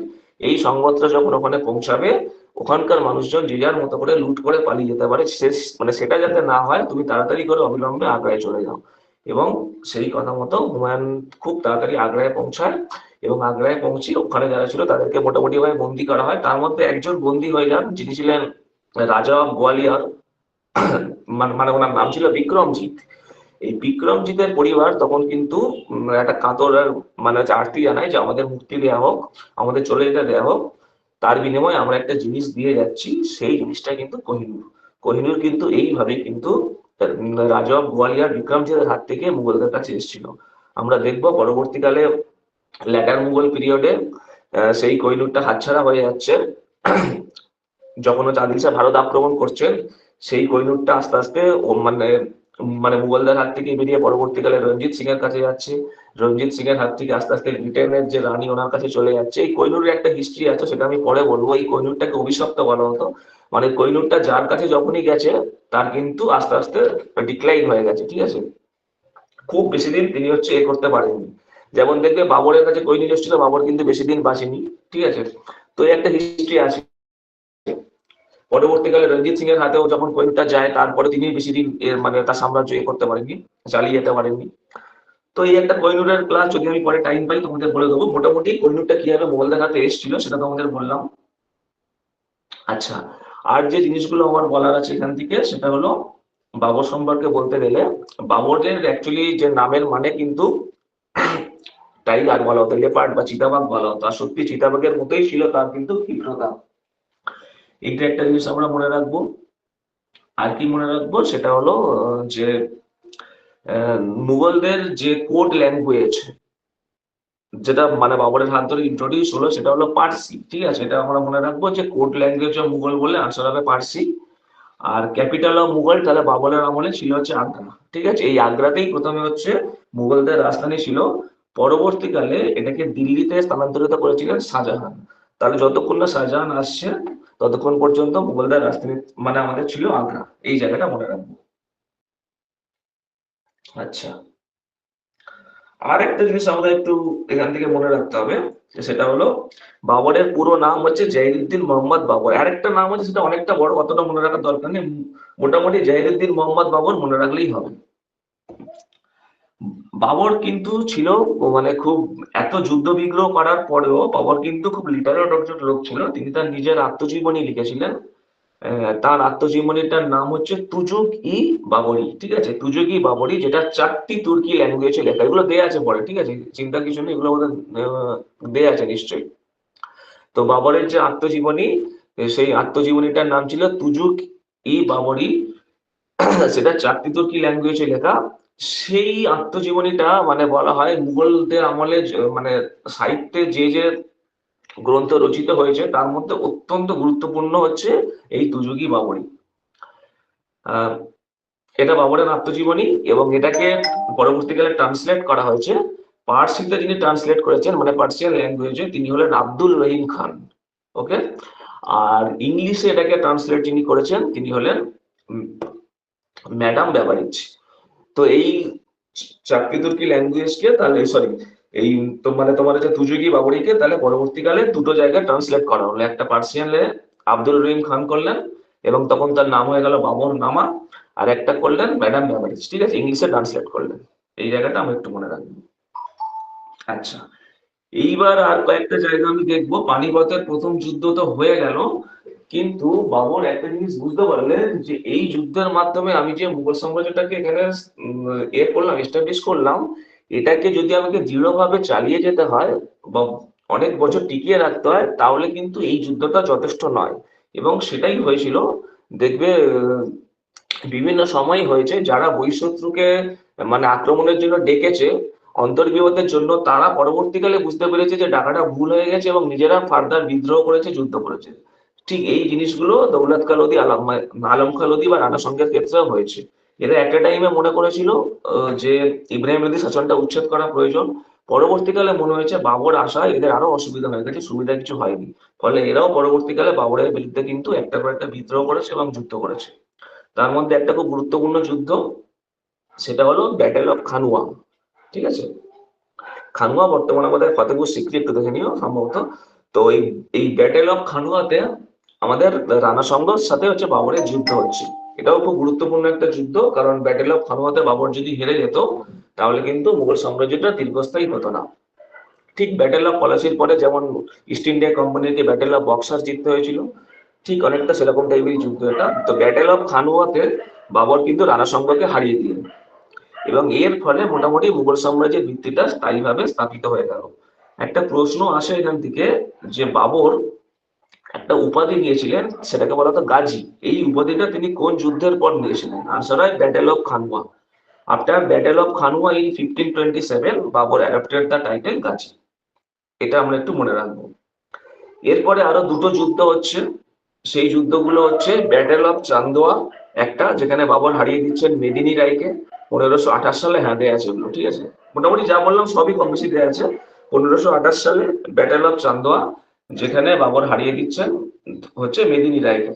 এই সংবাদটা যখন ওখানে পৌঁছাবে ওখানকার মানুষজন যে যার মতো করে লুট করে পালিয়ে যেতে পারে, মানে সেটা যাতে না হয় তুমি তাড়াতাড়ি করে অবিলম্বে আগ্রায় চলে যাও। এবং সেই কথা মতো হুমায়ুন খুব তাড়াতাড়ি আগ্রায় পৌঁছায় এবং আগ্রায় পৌঁছে ওখানে যারা ছিল তাদেরকে মোটামুটি ভাবে বন্দী করা হয়। তার মধ্যে একজন বন্দী হয়ে যান যিনি ছিলেন রাজা অফ গোয়ালিয়র, মানে ওনার নাম ছিল বিক্রমজিৎ। এই বিক্রমজিতের পরিবার তখন কিন্তু একটা কাতর মানে হচ্ছে আরতি জানায় যে আমাদের মুক্তি দেওয়া হোক, আমাদের চলে যেতে দেওয়া হোক, তার বিনিময়ে আমরা একটা জিনিস দিয়ে যাচ্ছি, সেই জিনিসটা কিন্তু কোহিনূর। কোহিনূর কিন্তু এইভাবে কিন্তু রাজা অফ গোয়ালিয়র বিক্রমজিতের হাত থেকে মুঘলদের কাছে এসেছিল। আমরা দেখবো পরবর্তীকালে ল্যাটার মুঘল পিরিয়ডে সেই কোহিনূরটা হাতছাড়া হয়ে যাচ্ছে। যখন হচ্ছে আদিল শাহ ভারত আক্রমণ করছেন, সেই কোহিনূরটা আস্তে আস্তে মানে মানে মুঘলদের হাত থেকে বেরিয়ে পরবর্তীকালে রঞ্জিত সিং এর কাছে যাচ্ছে, রঞ্জিত সিং এর হাত থেকে আস্তে আস্তে ব্রিটেনের যে রানী ওনার কাছে চলে যাচ্ছে। এই কোহিনূরের একটা হিস্ট্রি আছে, সেটা আমি পরে বলবো। এই কোহিনূরটাকে অভিশপ্ত বলা হতো, মানে কোহিনূরটা যার কাছে যখনই গেছে তার কিন্তু আস্তে আস্তে ডিক্লাইন হয়ে গেছে, ঠিক আছে, খুব বেশি দিন তিনি হচ্ছে এ করতে পারেননি। যেমন দেখবে বাবরের কাছে কোহিনূর এসেছিল, বাবর কিন্তু বেশি দিন বাঁচেনি, ঠিক আছে। তো এই একটা হিস্ট্রি আছে। পরবর্তীকালে রঞ্জিত সিং এর হাতেও যখন কোহিনূরটা যায়, তারপরে তিনি বেশি দিন মানে তার সাম্রাজ্য এ করতে পারেননি, চালিয়ে যেতে পারেননি। তো এই একটা কোহিনূরের ক্লাস যদি আমি পরে টাইম পাই তোমাদের বলে দেবো। মোটামুটি কোহিনূরটা কিভাবে মোগলদের হাতে এসেছিল সেটা তোমাদের বললাম। আচ্ছা, আর যে জিনিসগুলো আমার বলার আছে এখান থেকে সেটা হলো বাবর সম্পর্কে বলতে গেলে, বাবরের অ্যাকচুয়ালি যে নামের মানে কিন্তু টাইগার বলা হতো, লেপার্ড বা চিতাবাঘ বলা হতো। আর সত্যি চিতাবাঘের মতোই ছিল তার কিন্তু তীব্রতা। এইটা একটা জিনিস আমরা মনে রাখবো। আর কি মনে রাখবো সেটা হলো যে মুঘলদের যে কোড ল্যাঙ্গুয়েজ যেটা মানে বাবরের হাত ধরে ইন্ট্রোডিউস হলো সেটা হলো পার্সি, ঠিক আছে। এটা আমরা মনে রাখবো যে কোড ল্যাঙ্গুয়েজ অফ মুঘল বলে আনসার হবে পার্সি। আর ক্যাপিটাল অফ মুঘল তাহলে বাবরের আমলে ছিল হচ্ছে আগ্রা, ঠিক আছে। এই আগ্রাতেই প্রথমে হচ্ছে মুঘলদের রাজধানী ছিল। পরবর্তীকালে এটাকে দিল্লিতে স্থানান্তরিত করেছিলেন শাহজাহান। তাহলে যতক্ষণ না শাহজাহান আসছে ততক্ষণ পর্যন্ত মুঘলদের রাজধানী মানে আমাদের ছিল আগ্রা, এই জায়গাটা মনে রাখবো। আচ্ছা, আর একটা জিনিস আমাদের একটু এখান থেকে মনে রাখতে হবে, সেটা হলো বাবরের পুরো নাম হচ্ছে জাহিরুদ্দিন মোহাম্মদ বাবর। আরেকটা নাম আছে সেটা অনেকটা বড়, অতটা মনে রাখার দরকার নেই, মোটামুটি জাহিরুদ্দিন মোহাম্মদ বাবর মনে রাখলেই হবে। বাবর কিন্তু ছিল মানে খুব এত যুদ্ধ বিগ্রহ করার পরেও বাবর কিন্তু খুব লিটারেট একজন লোক ছিল। তিনি তার নিজের আত্মজীবনী লিখেছিলেন। তার আত্মজীবনীটার নাম হচ্ছে তুজুক ই বাবরি, ঠিক আছে, তুজুক ই বাবরি, যেটা 4টি তুর্কি ল্যাঙ্গুয়েজে লেখা। এগুলো দেয়া আছে পরে, ঠিক আছে, চিন্তা কিছু নেই, এগুলো আমাদের দেয়া আছে নিশ্চয়ই। তো বাবরের যে আত্মজীবনী, সেই আত্মজীবনীটার নাম ছিল তুজুক ই বাবরি। সেটা 4টি তুর্কি ল্যাঙ্গুয়েজে লেখা। সেই আত্মজীবনীটা মানে বলা হয় মুঘলদের আমলে মানে সাহিত্যে যে যে গ্রন্থ রচিত হয়েছে তার মধ্যে অত্যন্ত গুরুত্বপূর্ণ হচ্ছে এই তুজুকি বাবরি। আহ এটা বাবরের আত্মজীবনী এবং এটাকে পরবর্তীকালে ট্রান্সলেট করা হয়েছে। পার্সিতে যিনি ট্রান্সলেট করেছেন মানে পার্সিয়ান ল্যাঙ্গুয়েজে, তিনি হলেন আব্দুল রহিম খান। ওকে। আর ইংলিশে এটাকে ট্রান্সলেট যিনি করেছেন তিনি হলেন ম্যাডাম ব্যাবারিজ। তো এই 4টি তুর্কি ল্যাঙ্গুয়েজকে তাহলে সরি এই তো মানে তোমার হচ্ছে তুজুকি বাবরিকে তাহলে পরবর্তীকালে দুটো জায়গায় ট্রান্সলেট করা হলো। একটা পার্সিয়ানে আব্দুল রহিম খান করলেন এবং তখন তার নাম হয়ে গেল বাবর নামা। আর একটা করলেন ম্যাডাম ব্যাবারিজ, ঠিক আছে, ইংলিশে ট্রান্সলেট করলেন। এই জায়গাটা আমরা একটু মনে রাখবো। আচ্ছা, এইবার আর কয়েকটা জায়গা আমি দেখবো। পানিপথের প্রথম যুদ্ধ তো হয়ে গেল, কিন্তু বাবর একটা জিনিস বুঝতে পারলেন যে এই যুদ্ধের মাধ্যমে আমি যে মুঘল সাম্রাজ্যটাকে এখানে করলাম, এস্টাবলিশ করলাম, এটাকে যদি আমাকে দৃঢ়ভাবে চালিয়ে যেতে হয় বা অনেক বছর টিকিয়ে রাখতে হয়, তাহলে কিন্তু এই যুদ্ধটা যথেষ্ট নয়। এবং সেটাই হয়েছিল। দেখবে বিভিন্ন সময় হয়েছে যারা বহিঃশত্রুকে মানে আক্রমণের জন্য ডেকেছে অন্তর্বিরোধের জন্য, তারা পরবর্তীকালে বুঝতে পেরেছে যে ডাকাটা ভুল হয়ে গেছে এবং নিজেরা ফার্দার বিদ্রোহ করেছে, যুদ্ধ করেছে। ঠিক এই জিনিসগুলো দৌলত খাঁ লোধি, আলম খাঁ লোধি বা রানা সঙ্গের ক্ষেত্রেও হয়েছে। এরা একটা টাইমে মনে করেছিল যে ইব্রাহিম লোধি শাসনটা উচ্ছেদ করা প্রয়োজন। পরবর্তীকালে মনে হয়েছে বাবর আসায় এদের আরো অসুবিধা হয়ে গেছে, সুবিধা কিছু হয়নি। ফলে এরাও পরবর্তীকালে বাবরের বিরুদ্ধে কিন্তু একটা পর একটা বিদ্রোহ করেছে এবং যুদ্ধ করেছে। তার মধ্যে একটা খুব গুরুত্বপূর্ণ যুদ্ধ, সেটা হলো ব্যাটেল অফ খানুয়া, ঠিক আছে। খানুয়া বর্তমানে আমাদের ফতেপুর সিক্রি, একটু দেখে নিও সম্ভবত। তো এই ব্যাটেল অফ খানুয়াতে আমাদের রানা সঙ্গর সাথে হচ্ছে বাবরের যুদ্ধ হচ্ছে। এটাও খুব গুরুত্বপূর্ণ একটা যুদ্ধ, কারণ ব্যাটেল অফ খানুয়াতে বাবর যদি হেরে যেত তাহলে কিন্তু মুঘল সাম্রাজ্যটা দীর্ঘস্থায়ী হতো না। ঠিক ব্যাটেল অফ পলাশির পরে যেমন ইস্ট ইন্ডিয়া কোম্পানিকে ব্যাটেল অফ বক্সার জিততে হয়েছিল, ঠিক অনেকটা সেরকম টাইপের যুদ্ধ এটা। তো ব্যাটেল অফ খানুয়াতে বাবর কিন্তু রানা সঙ্গকে হারিয়ে দিলেন এবং এর ফলে মোটামুটি মুঘল সাম্রাজ্যের ভিত্তিটা স্থায়ীভাবে স্থাপিত হয়ে গেল। একটা প্রশ্ন আসে এখান থেকে যে বাবর একটা উপাধি নিয়েছিলেন, সেটাকে বলা হতো গাজী। এই উপাধিটা তিনি কোন যুদ্ধের পর নিয়েছিলেন? আনসার হয় battle of Khanua. After battle of Khanua in 1527 Babur adopted the title Ghazi. এটা আমরা একটু মনে রাখবো। এরপরে আরো দুটো যুদ্ধ হচ্ছে। সেই যুদ্ধগুলো হচ্ছে ব্যাটেল অফ চান্দোয়া, একটা যেখানে বাবর হারিয়ে দিচ্ছেন মেদিনী রায়কে 1528 সালে। হ্যাঁ, দেয়া আছে ওগুলো, ঠিক আছে, মোটামুটি যা বললাম সবই কম বেশি দেয়া আছে। 1528 সালে ব্যাটেল অফ চান্দোয়া, যেখানে বাবর হারিয়ে দিচ্ছেন হচ্ছে মেদিনী রায়কে।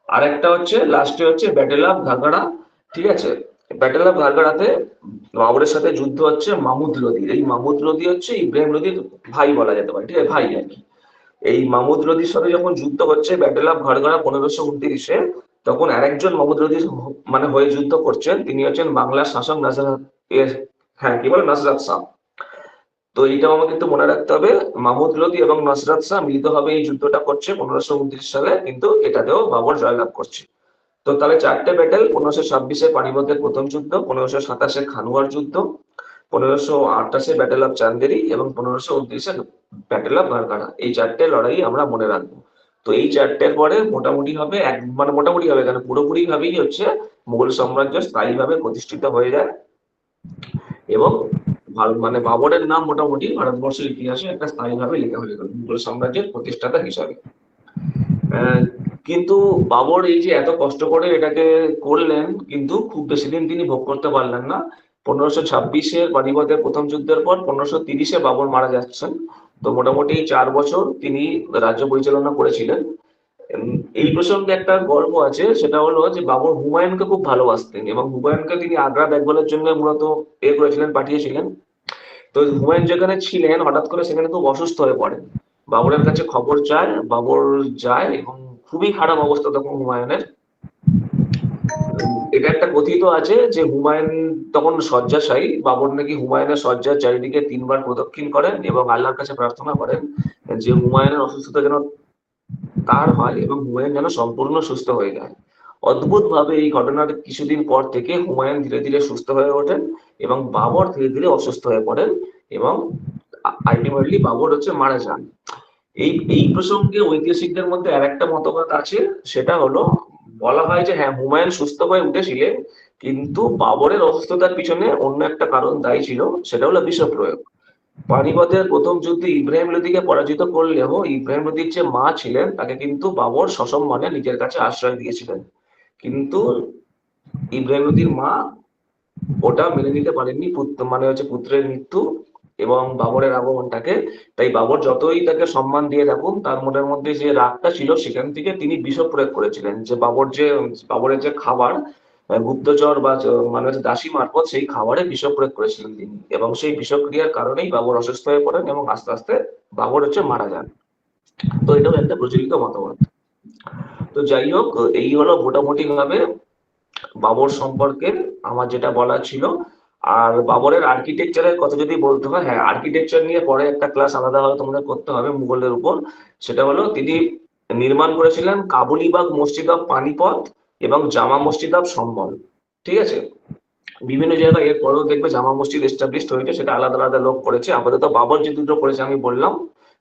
আর একটা হচ্ছে লাস্টে হচ্ছে ব্যাটেল অফ ঘাগড়া, ঠিক আছে। ব্যাটেল অফ ঘাগড়াতে বাবরের সাথে যুদ্ধ হচ্ছে মাহমুদ লোদির। এই মাহমুদ লোদি হচ্ছে ইব্রাহিম লোদির ভাই বলা যেতে পারে, ঠিক আছে, ভাই আর কি। এই মাহমুদ লোদির সাথে যখন যুদ্ধ হচ্ছে ব্যাটেল অফ ঘাগড়া 1529-এ, তখন আরেকজন মাহমুদ লোদি মানে হয়ে যুদ্ধ করছেন, তিনি হচ্ছেন বাংলার শাসক নাসরাত, হ্যাঁ কি বলে, নাসরাত শাহ। তো এইটাও আমাকে কিন্তু মনে রাখতে হবে, মাহমুদ লোদি এবং নাসরাত শাহ মিলিতভাবে এই যুদ্ধটা করছে 1529 সালে, কিন্তু এটাতেও বাবর জয়লাভ করছে। তো তাহলে 4টে ব্যাটেল: 1526-এ পানিপথের প্রথম যুদ্ধ, 1527-এ খানুয়ার যুদ্ধ, 1528-এ ব্যাটেল অফ চান্দেরি এবং 1529-এ ব্যাটেল অফ গারগাড়া। এই 4টে লড়াই আমরা মনে রাখবো। তো এই 4টের পরে মোটামুটি হবে মানে মোটামুটি হবে কেন, পুরোপুরি ভাবেই হচ্ছে মুঘল সাম্রাজ্য স্থায়ীভাবে প্রতিষ্ঠিত হয়ে যায় এবং মানে বাবরের নাম মোটামুটি ভারতবর্ষের ইতিহাসে একটা স্থায়ীভাবে লেখা হয়ে গেল মুঘল সাম্রাজ্যের প্রতিষ্ঠাতা হিসাবে। কিন্তু বাবর এই যে এত কষ্ট করে এটাকে করলেন, কিন্তু খুব বেশি দিন তিনি ভোগ করতে পারলেন না। 1526-এর পানিপথের প্রথম যুদ্ধের পর 1530-এ বাবর মারা যাচ্ছেন। তো মোটামুটি 4 বছর তিনি রাজ্য পরিচালনা করেছিলেন। এই প্রসঙ্গে একটা গল্প আছে, সেটা হলো যে বাবর হুমায়ুনকে খুব ভালোবাসতেন এবং হুমায়ুনকে তিনি আগ্রা দেখভালের জন্য মূলত করেছিলেন, পাঠিয়েছিলেন। তো হুমায়ুন যেখানে ছিলেন হঠাৎ করে সেখানে খুব অসুস্থ হয়ে পড়েন। বাবরের কাছে খবর চায়, বাবর যায় এবং খুবই খারাপ অবস্থা তখন হুমায়ুনের। এটা একটা কথিত আছে যে হুমায়ুন তখন শয্যাশায়ী, বাবর নাকি হুমায়ুনের শয্যার চারিদিকে 3 বার প্রদক্ষিণ করেন এবং আল্লাহর কাছে প্রার্থনা করেন যে হুমায়ুনের অসুস্থতা যেন তার হয় এবং হুমায়ুন যেন সম্পূর্ণ সুস্থ হয়ে যায়। অদ্ভুত ভাবে এই ঘটনার কিছুদিন পর থেকে হুমায়ুন ধীরে ধীরে সুস্থ হয়ে ওঠেন এবং বাবর ধীরে ধীরে অসুস্থ হয়ে পড়েন এবং আলটিমেটলি বাবর মারা যান। এই প্রসঙ্গে ঐতিহাসিকদের মধ্যে আরেকটা মতবাদ আছে, সেটা হলো বলা হয় যে হ্যাঁ হুমায়ুন সুস্থ হয়ে উঠেছিলেন, কিন্তু বাবরের অসুস্থতার পিছনে অন্য একটা কারণ দায়ী ছিল, সেটা হলো বিষ প্রয়োগ। পানিপথের প্রথম যুদ্ধে ইব্রাহিম লোদিকে পরাজিত করলেও ইব্রাহিম লোদির যে মা ছিলেন তাকে কিন্তু বাবর সসম্মানে নিজের কাছে আশ্রয় দিয়েছিলেন, কিন্তু ইব্রাহিম লোদির মা ওটা মেনে নিতে পারেননি, পুত্রের মৃত্যু এবং বাবরের আগমনটাকে। তাই বাবর যতই তাকে সম্মান দিয়ে রাখুন, তার মনের মধ্যে যে রাগটা ছিল সেখান থেকে তিনি বিষ প্রয়োগ করেছিলেন, যে বাবরের যে খাবার গুপ্তচর বা দাসী মারফত সেই খাবারে বিষ প্রয়োগ করেছিলেন তিনি, এবং সেই বিষক্রিয়ার কারণেই বাবর অসুস্থ হয়ে পড়েন এবং আস্তে আস্তে বাবর মারা যান। তো এটাও একটা প্রচলিত মতবাদ। তো যাই হোক, এই হলো মোটামুটি ভাবে বাবর সম্পর্কে আমার যেটা বলার ছিল। আর বাবরের আর্কিটেকচারের কথা যদি বলতে হয়, হ্যাঁ আর্কিটেকচার নিয়ে পরে একটা ক্লাস আলাদাভাবে তোমাদের করতে হবে মুঘলদের উপর। সেটা হলো তিনি নির্মাণ করেছিলেন কাবুলিবাগ মসজিদ অফ পানিপথ এবং জামা মসজিদ অফ সম্বল। ঠিক আছে, বিভিন্ন জায়গায় এর পরেও দেখবে জামা মসজিদ এস্টাবলিশড হয়েছে, সেটা আলাদা আলাদা লোক করেছে। আপাতত বাবর যে দুটো করেছে আমি বললাম,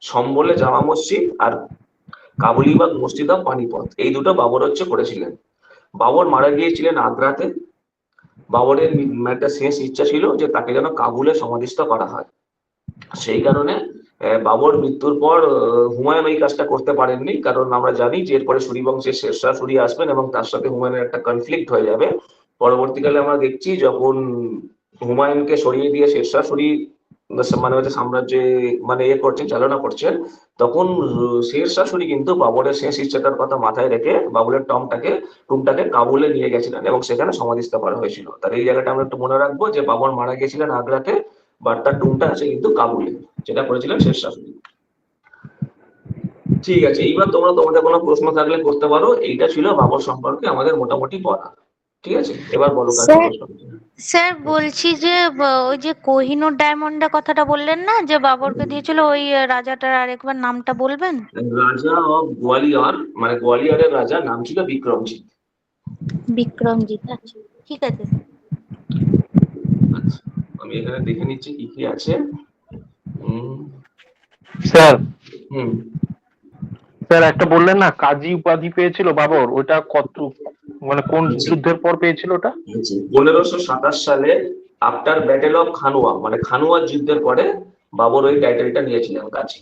সম্বলে জামা মসজিদ আর কাবুলিবাগ মসজিদ অফ পানিপথ, এই দুটো বাবর করেছিলেন। বাবর মারা গিয়েছিলেন আগ্রাতে। বাবরের একটা শেষ ইচ্ছা ছিল যে তাকে যেন কাবুলে সমাধিস্থ করা হয়। সেই কারণে বাবর মৃত্যুর পর হুমায়ুন এই কাজটা করতে পারেননি, কারণ আমরা জানি যে এরপরে সূরি বংশের শেরশাহ সূরি আসবেন এবং তার সাথে হুমায়ুনের একটা কনফ্লিক্ট হয়ে যাবে। পরবর্তীকালে আমরা দেখছি যখন হুমায়ুনকে সরিয়ে দিয়ে শেরশাহ সূরি সাম্রাজ্যে করছেন, চালনা করছেন, তখন শেরশাহ সূরি কিন্তু বাবরের শেষ ইচ্ছাটার কথা মাথায় রেখে বাবরের টুমটাকে কাবুলে নিয়ে গেছিলেন এবং সেখানে সমাধিস্থ করা হয়েছিল। তার এই জায়গাটা আমরা একটু মনে রাখবো যে বাবর মারা গেছিলেন আগ্রাতে, বাট তার টুমটা আছে কিন্তু কাবুলে, যেটা করেছিলেন শেরশাহ সূরি। ঠিক আছে, এইবার তোমাদের কোনো প্রশ্ন থাকলে করতে পারো। এইটা ছিল বাবর সম্পর্কে আমাদের মোটামুটি বলা। ঠিক আছে, এবার বলো কাছে স্যার প্রশ্ন। স্যার বলছি যে ওই যে কোহিনূর ডায়মন্ডের কথাটা বললেন না যে বাবরকে দিয়েছিল, ওই রাজাটার আরেকবার নামটা বলবেন? রাজা অফ গোয়ালিয়র, গোয়ালিয়রের রাজা নাম ছিল বিক্রমজিৎ। বিক্রমজিৎ, আচ্ছা ঠিক আছে। আচ্ছা, আমি এখানে দেখে নিচ্ছি কি কি আছে। স্যার হুম স্যার একটা বললেন না কাজী উপাধি পেয়েছিল বাবর, ওটা কত মানে কোন যুদ্ধের পর পেয়েছিল ওটা? 1527 সালে আফটার ব্যাটেল অফ খানুয়া, খানুয়ার যুদ্ধের পরে বাবর ওই টাইটেলটা নিয়েছিলেন কাজী।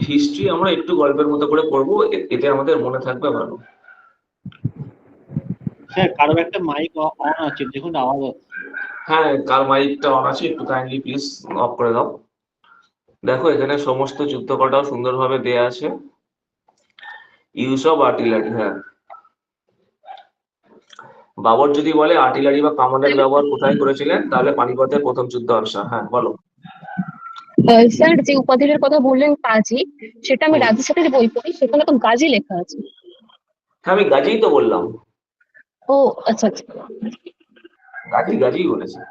হিস্ট্রি আমরা একটু গল্পের মতো করে পড়বো, এতে আমাদের মনে থাকবে ভালো। স্যার কারো একটা মাইক অন আছে, দেখুন আওয়াজ হচ্ছে। হ্যাঁ, কার মাইকটা অন আছে একটু কাইন্ডলি প্লিজ অফ করে দাও। দেখো এখানে সমস্ত যুদ্ধ কটাও সুন্দরভাবে দেয়া আছে। ইউজ অফ আর্টিলারি, হ্যাঁ বাবর যদি বলে আর্টিলারি বা কামানের ব্যবহার কোথায় করেছিলেন, তাহলে পানিপথের প্রথম যুদ্ধ আনসার। হ্যাঁ বলো। স্যার যে উপাধিটার কথা বললেন কাজী, সেটা আমি রাজ্য সাথে বই পড়ি, সেখানে তো গাজী লেখা আছে। হ্যাঁ আমি গাজীই তো বললাম, ও আচ্ছা আচ্ছা। গাজী বলেছে।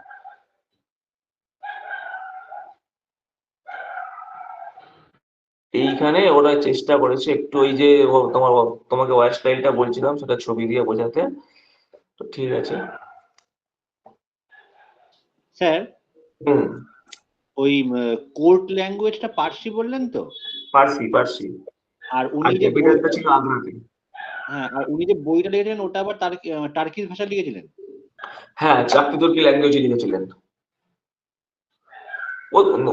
এইখানে ওরা চেষ্টা করেছে একটু ওই যে তোমাকে ওয়ার স্টাইলটা বলছিলাম সেটা ছবি দিয়ে বোঝাতে। তো ঠিক আছে স্যার হুম, ওই কোর্ট ল্যাঙ্গুয়েজটা পার্সি বললেন তো? পার্সি। আর আর উনি যে ক্যাপিটালটা ছিল আগ্রাতে। হ্যাঁ, আর উনি যে বইটা লিখেছিলেন ওটা আবার টার্কিশ ভাষা লিখেছিলেন। হ্যাঁ চাকতি তুর্কি ল্যাঙ্গুয়েজে লিখেছিলেন,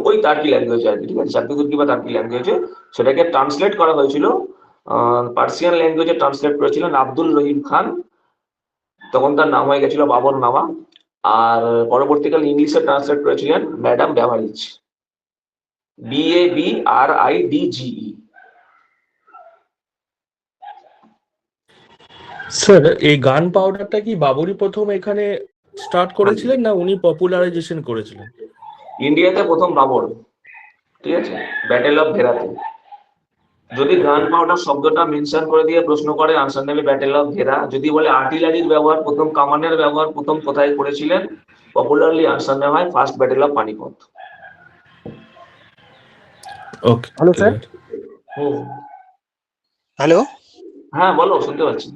ওই টার্কি ল্যাঙ্গুয়েজ আর কি। ঠিক আছে, চাকতি তুর্কি বা টার্কি ল্যাঙ্গুয়েজে সেটাকে ট্রান্সলেট করা হয়েছিল। পার্সিয়ান ল্যাঙ্গুয়েজে ট্রান্সলেট করেছিলেন আব্দুল রহিম খান, তখন তার নাম হয়ে গেছিল বাবর নামা। আর পরবর্তীকালে ইংলিশে ট্রান্সলেট করেছিলেন ম্যাডাম ব্যাভারিজ, BABRIDGE। স্যার এই গান পাউডারটা কি বাবরই প্রথম এখানে স্টার্ট করেছিলেন না উনি পপুলারাইজেশন করেছিলেন? ইন্ডিয়াতে প্রথম বাবর, ঠিক আছে, ব্যাটেল অফ ভেরাতে। যদি গান পাউডার শব্দটা মেনশন করে দিয়ে প্রশ্ন করে আনসার নেবে ব্যাটেল অফ ঘেরা। যদি বলে আর্টিলারির ব্যবহার প্রথম, কামানের ব্যবহার প্রথম কোথায় করেছিলেন, পপুলারলি আনসার নেওয়া হয় first battle of Panipat. Okay. Hello sir. Hmm, hello হ্যাঁ বলো, শুনতে পাচ্ছি।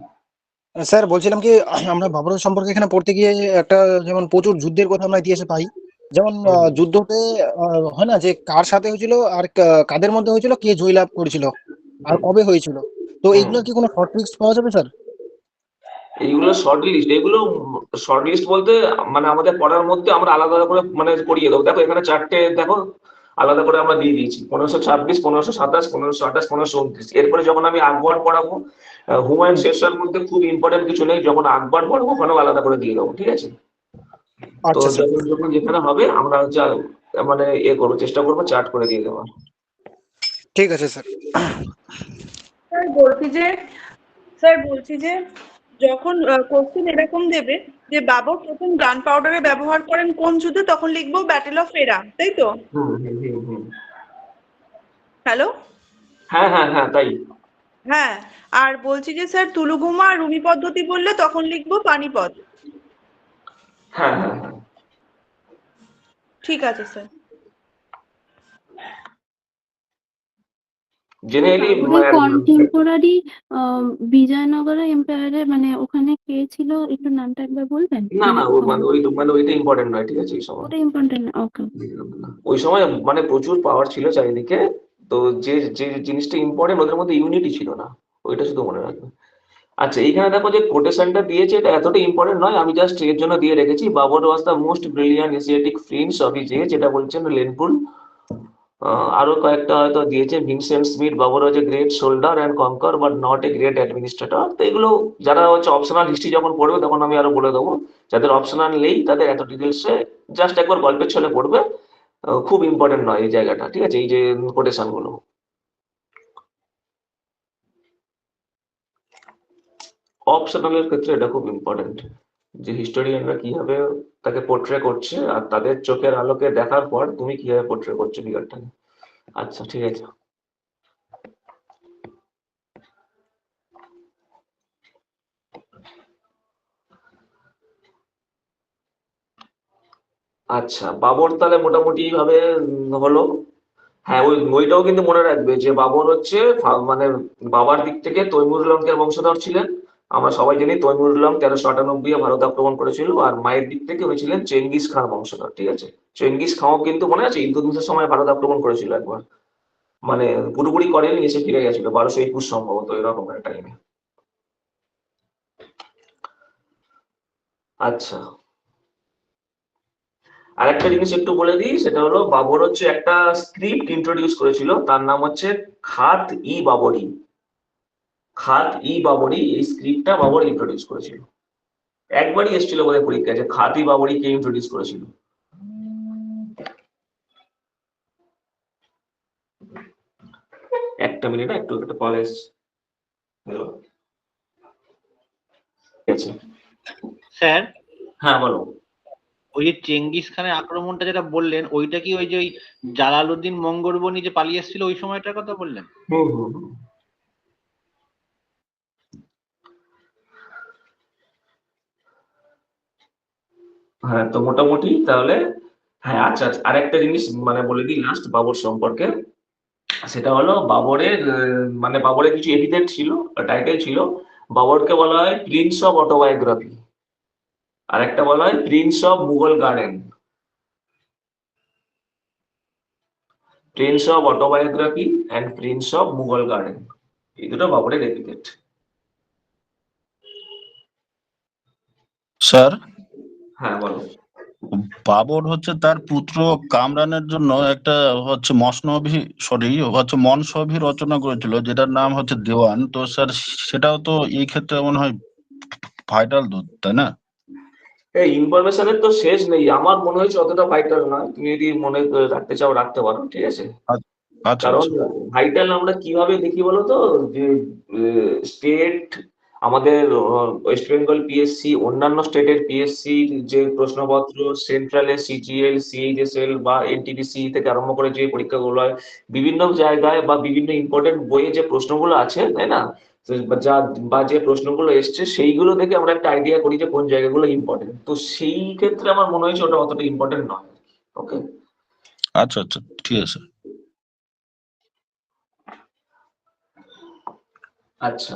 স্যার, বলছিলাম কি আমরা বাবরের সম্পর্কে এখানে পড়তে গিয়ে একটা যেমন প্রচুর যুদ্ধের কথা আমরা ইতিহাসে পাই, যেমন যুদ্ধতে হয় না যে কার সাথে হয়েছিল আর কাদের মধ্যে হয়েছিল, কে জয়লাভ করেছিল আর কবে হয়েছিল, তো এইগুলো কি কোনো শর্ট লিস্ট পাওয়া যাবে স্যার? এইগুলো শর্ট লিস্ট, এগুলো শর্ট লিস্ট বলতে মানে আমাদের পড়ার মধ্যে আমরা আলাদা করে মানে পড়িয়ে দেবো। দেখো এখানে চারটে দেখো আলাদা করে আমরা দিয়ে দিয়েছি, 1526, 1527, 1528, 1529। এরপরে যখন আমি আকবর পড়াবো, হুমায়ুন শেরশাহর মধ্যে খুব ইম্পর্টেন্ট কিছু নেই, যখন আকবর পড়াবো ওখানেও আলাদা করে দিয়ে দেবো, ঠিক আছে? তো আচ্ছা স্যার, যখন যখন যেখানে হবে আমরা হচ্ছে মানে করবো, চেষ্টা করবো চার্ট করে দিয়ে দেওয়ার। ঠিক আছে স্যার। স্যার বলছি যে যখন কোশ্চেন এরকম দেবে যে বাবর প্রথম গান পাউডারের ব্যবহার করেন কোন যুদ্ধে, তখন লিখবো ব্যাটেল অফ ফেরা, তাই তো? হ্যালো, হ্যাঁ হ্যাঁ হ্যাঁ তাই। হ্যাঁ। আর বলছি যে স্যার তুলুগুমা আর রুমি পদ্ধতি বললে তখন লিখবো পানিপথ। হ্যাঁ হ্যাঁ হ্যাঁ ঠিক আছে স্যার। জেনারেলি কন্টেম্পোরারি বিজয়নগর এম্পায়ারে মানে ওখানে কে ছিল একটু নামটা একবার বলবেন? না না মানে ওইটা ইম্পর্টেন্ট নয়, ঠিক আছে? এই সময় ওটা ইম্পর্টেন্ট। ওকে। ওই সময় মানে প্রচুর পাওয়ার ছিল চারিদিকে, তো যে যে জিনিসটা ইম্পর্টেন্ট ওদের মধ্যে ইউনিটি ছিল না, ওইটা শুধু মনে রাখবে। আচ্ছা, এইখানে দেখো যে কোটেশনটা দিয়েছে, এটা এতটা ইম্পর্টেন্ট নয়, আমি জাস্ট এর জন্য দিয়ে রেখেছি। Babar was the most brilliant Asiatic prince of his age, এটা বলছেন লেনপুল। আরো কয়েকটা হয়তো দিয়েছে, Vincent Smith, Babar was a great soldier and conqueror but not a great administrator. তো এগুলো যারা হচ্ছে অপশনাল হিস্ট্রি যখন পড়বে তখন আমি আরো বলে দেবো, যাদের অপশনাল নেই তাদের এত ডিটেলসে জাস্ট একবার গল্পের ছলে পড়বে, খুব ইম্পর্টেন্ট নয় এই জায়গাটা, ঠিক আছে? এই যে কোটেশন গুলো অপশনালের ক্ষেত্রে এটা খুব ইম্পর্টেন্ট, যে হিস্টোরিয়ানরা কিভাবে তাকে পোর্ট্রে করছে আর তাদের চোখের আলোকে দেখার পর তুমি কিভাবে পোর্ট্রে করছো ফিগারটাকে। আচ্ছা ঠিক আছে। আচ্ছা, বাবর তাহলে মোটামুটি ভাবে হলো। হ্যাঁ, ওইটাও কিন্তু মনে রাখবে যে বাবর হচ্ছে মানে বাবার দিক থেকে তৈমুর লঙ্কের বংশধর ছিলেন। আমরা সবাই জানি তৈমুর লঙ্ক 1398 ভারত আক্রমণ করেছিল, আর মায়ের দিক থেকে উনি ছিলেন চেঙ্গিস খান বংশধর, ঠিক আছে? চেঙ্গিস খানও কিন্তু মনে আছে ইলতুৎমিশের সময় ভারত আক্রমণ করেছিল একবার, মানে পুরোপুরি করেনি, এসে ফিরে গেছিল 1221 সম্ভবত এরকম একটা টাইমে। আচ্ছা, আর একটা জিনিস একটু বলে দিই, সেটা হলো বাবর হচ্ছে একটা স্ক্রিপ্ট ইন্ট্রোডিউস করেছিল, তার নাম হচ্ছে খাত ই বাবরি। খাত ই বাবরি, এই স্ক্রিপ্টটা বাবর ইন্ট্রোডিউস করেছিল। একবারই এসেছিল বোধহয় পরীক্ষায় যে খাত ই বাবরি কে ইন্ট্রোডিউস করেছিল। একটা মিনিট, একটু একটা কল এসছে। স্যার, হ্যাঁ বলো। ওই যে চেঙ্গিস খানের আক্রমণটা যেটা বললেন, ওইটা কি ওই যে ওই জালালউদ্দিন মঙ্গোরবনি যে পালিয়ে এসেছিল ওই সময়টার কথা বললেন? হুম হুম হুম। হ্যাঁ, তো মোটামুটি তাহলে হ্যাঁ। আচ্ছা, আরেকটা জিনিস মানে বলে দিই লাস্ট বাবর সম্পর্কে, সেটা হলো বাবরের মানে বাবরের কিছু এপিথেট ছিল, টাইটেল ছিল। বাবরকে বলা হয় প্রিন্স অফ অটোবায়োগ্রাফি, আর একটা বলা হয় Prince of Mughal garden. Prince of autobiography and Prince of Mughal garden, এই দুটো বাবরের এপিথেট। স্যার, হ্যাঁ বলো। বাবর হচ্ছে তার পুত্র কামরানের জন্য একটা হচ্ছে মনসবি রচনা করেছিল, যেটার নাম হচ্ছে দেওয়ান। তো স্যার, সেটাও তো এই ক্ষেত্রে মনে হয় ভাইটাল দুধ, তাই না? এই ইনফরমেশনের তো শেষ নেই, আমার মনে হয়েছে অতটা ভাইটাল নয়, তুমি যদি মনে রাখতে চাও রাখতে পারো, ঠিক আছে? আচ্ছা কারণ আচ্ছা। ভাইটাল আমরা কিভাবে দেখি বলো তো, যে স্টেট আমাদের ওয়েস্ট বেঙ্গল পিএসসি, অন্যান্য স্টেটের পিএসসি যে প্রশ্নপত্র, সেন্ট্রালের সিজিএল, সিএইচএসএল বা এনটিপিসি থেকে আরম্ভ করে যে পরীক্ষাগুলো হয়, বিভিন্ন জায়গায় বা বিভিন্ন ইম্পর্টেন্ট বইয়ে যে প্রশ্নগুলো আছে, তাই না, বা যে প্রশ্নগুলো এসছে সেইগুলো থেকে আমরা একটা আইডিয়া করি যে কোন জায়গাগুলো ইম্পর্টেন্ট। তো সেই ক্ষেত্রে আমার মনে হয়েছে ওটা অতটা ইম্পর্টেন্ট নয়। ওকে, আচ্ছা আচ্ছা, ঠিক আছে। আচ্ছা,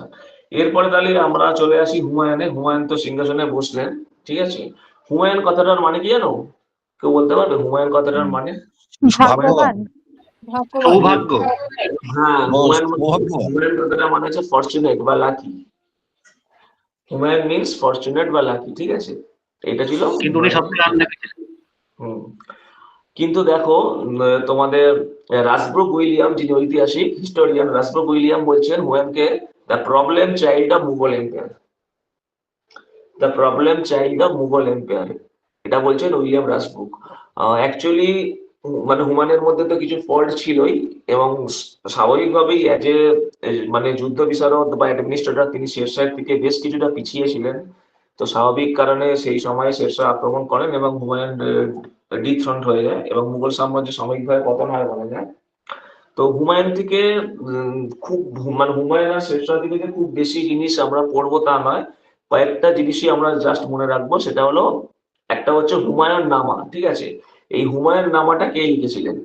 এরপরে তাহলে আমরা চলে আসি হুমায়ুনে। হুমায়ুন তো সিংহাসনে বসলেন, ঠিক আছে। হুমায়ুন কথাটার মানে কি জানো? কেউ বলতে পারবে হুমায়ুন কথাটার মানে? ভাগ্যবান। সৌভাগ্য। হ্যাঁ, ও, হুমায়ুন সৌভাগ্যবান। হুমায়ুন কথাটার মানে হচ্ছে ফরচুনেট বা লাকি। হুমায়ুন মিনস ফরচুনেট বা লাকি, ঠিক আছে। এটা ছিল কিন্তু উনি সবথেকে আনলাকি ছিলেন। হুম। কিন্তু দেখো, তোমাদের রাসব্রুক উইলিয়াম, যিনি ঐতিহাসিক হিস্টোরিয়ান, রাসব্রুক উইলিয়াম বলছেন হুমায়ুনকে the problem child of Mughal empire. The problem child of Mughal empire, এটা বলছেন উইলিয়াম রাসব্রুক। অ্যাকচুয়ালি মানে হুমায়ুনের মধ্যে তো কিছু ফল্ট ছিলই, এবং স্বাভাবিকভাবেই অ্যাজ এ মানে যুদ্ধ বিশারদ বা অ্যাডমিনিস্ট্রেটর তিনি শেরশাহের থেকে বেশ কিছুটা পিছিয়ে ছিলেন। তো স্বাভাবিক কারণে সেই সময় শেরশাহ আক্রমণ করেন এবং হুমায়ুন ডিথ্রন্ড হয়ে যায় এবং মুঘল সাম্রাজ্য সাময়িকভাবে পতন হয় বলা যায়। তো হুমায়ুন থেকে খুব মানে হুমায়ুন আর শেরশাহ থেকে খুব বেশি জিনিস আমরা পড়বো তা নয়, কয়েকটা জিনিসই আমরা জাস্ট মনে রাখবো। সেটা হলো, একটা হচ্ছে হুমায়ুন নামা, ঠিক আছে। এই হুমায়ুন নামাটা কে লিখেছিলেন?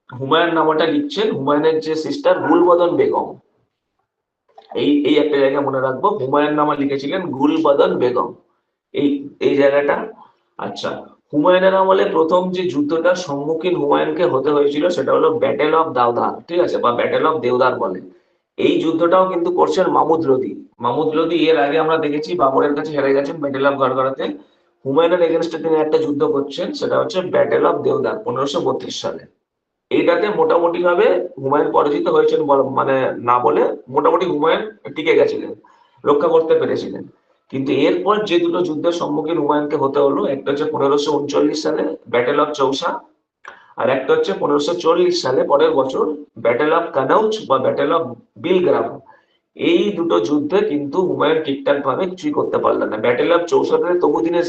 হুমায়ুন নামাটা লিখছেন হুমায়ুনের যে সিস্টার গুলবদন বেগম। এই এই একটা জায়গা মনে রাখবো, হুমায়ুন নামা লিখেছিলেন গুলবদন বেগম, এই এই জায়গাটা। আচ্ছা, হুমায়ুনের আমলে প্রথম যে যুদ্ধটার সম্মুখীন হুমায়ুনকে হতে হয়েছিল সেটা হলো ব্যাটেল অফ দাউদার, ঠিক আছে, বা ব্যাটেল অফ দেওদার বলে। এই যুদ্ধটাও কিন্তু করছেন মামুদ লোদি। মামুদ লোদি এর আগে আমরা দেখেছি বাবরের কাছে হেরে গেছেন ব্যাটেল অফ গড়গড়াতে। হুমায়ুনের এগেনস্টে তিনি একটা যুদ্ধ করছেন, সেটা হচ্ছে ব্যাটেল অফ দেওদার 1532 সালে। এইটাতে মোটামুটি ভাবে হুমায়ুন পরাজিত হয়েছেন মানে না বলে মোটামুটি হুমায়ুন টিকে গেছিলেন, রক্ষা করতে পেরেছিলেন। কিন্তু এরপর যে দুটো যুদ্ধের সম্মুখীন হুমায়ুনকে হতে হলো, একটা হচ্ছে 1539 সালে ব্যাটেল অফ চৌসা, আর একটা হচ্ছে 1540 সালে পরের বছর ব্যাটেল অফ কানাউচ বা ব্যাটেল অফ বিলগ্রাম। এই দুটো যুদ্ধে কিন্তু হুমায়ুন ঠিকঠাক ভাবে কিছুই করতে পারলেন না। ব্যাটেল অফ চৌসাতে তবু তিনি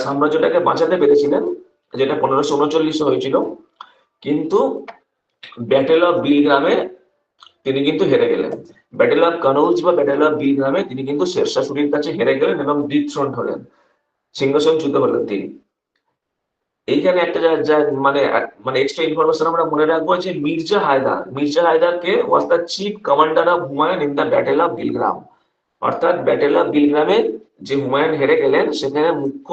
সাম্রাজ্যটাকে বাঁচাতে পেরেছিলেন, যেটা 1539 হয়েছিল। কিন্তু ব্যাটেল অফ বিলগ্রামে তিনি কিন্তু হেরে গেলেন। ব্যাটেল অফ কানৌজ বা ব্যাটেল অফ বিলগ্রামে তিনি কিন্তু শেরশাহ সূরির কাছে হেরে গেলেন এবং ডিথ্রোন্ড হলেন, সিংহাসনচ্যুত হলেন তিনি। এইখানে একটা মানে মানে এক্সট্রা ইনফরমেশন আমরা মনে রাখবো যে মির্জা হায়দার কে was the chief commander of Humayun in the battle of Bilgram. অর্থাৎ ব্যাটেল অফ বিলগ্রামে যে হুমায়ুন হেরে গেলেন সেখানে মুখ্য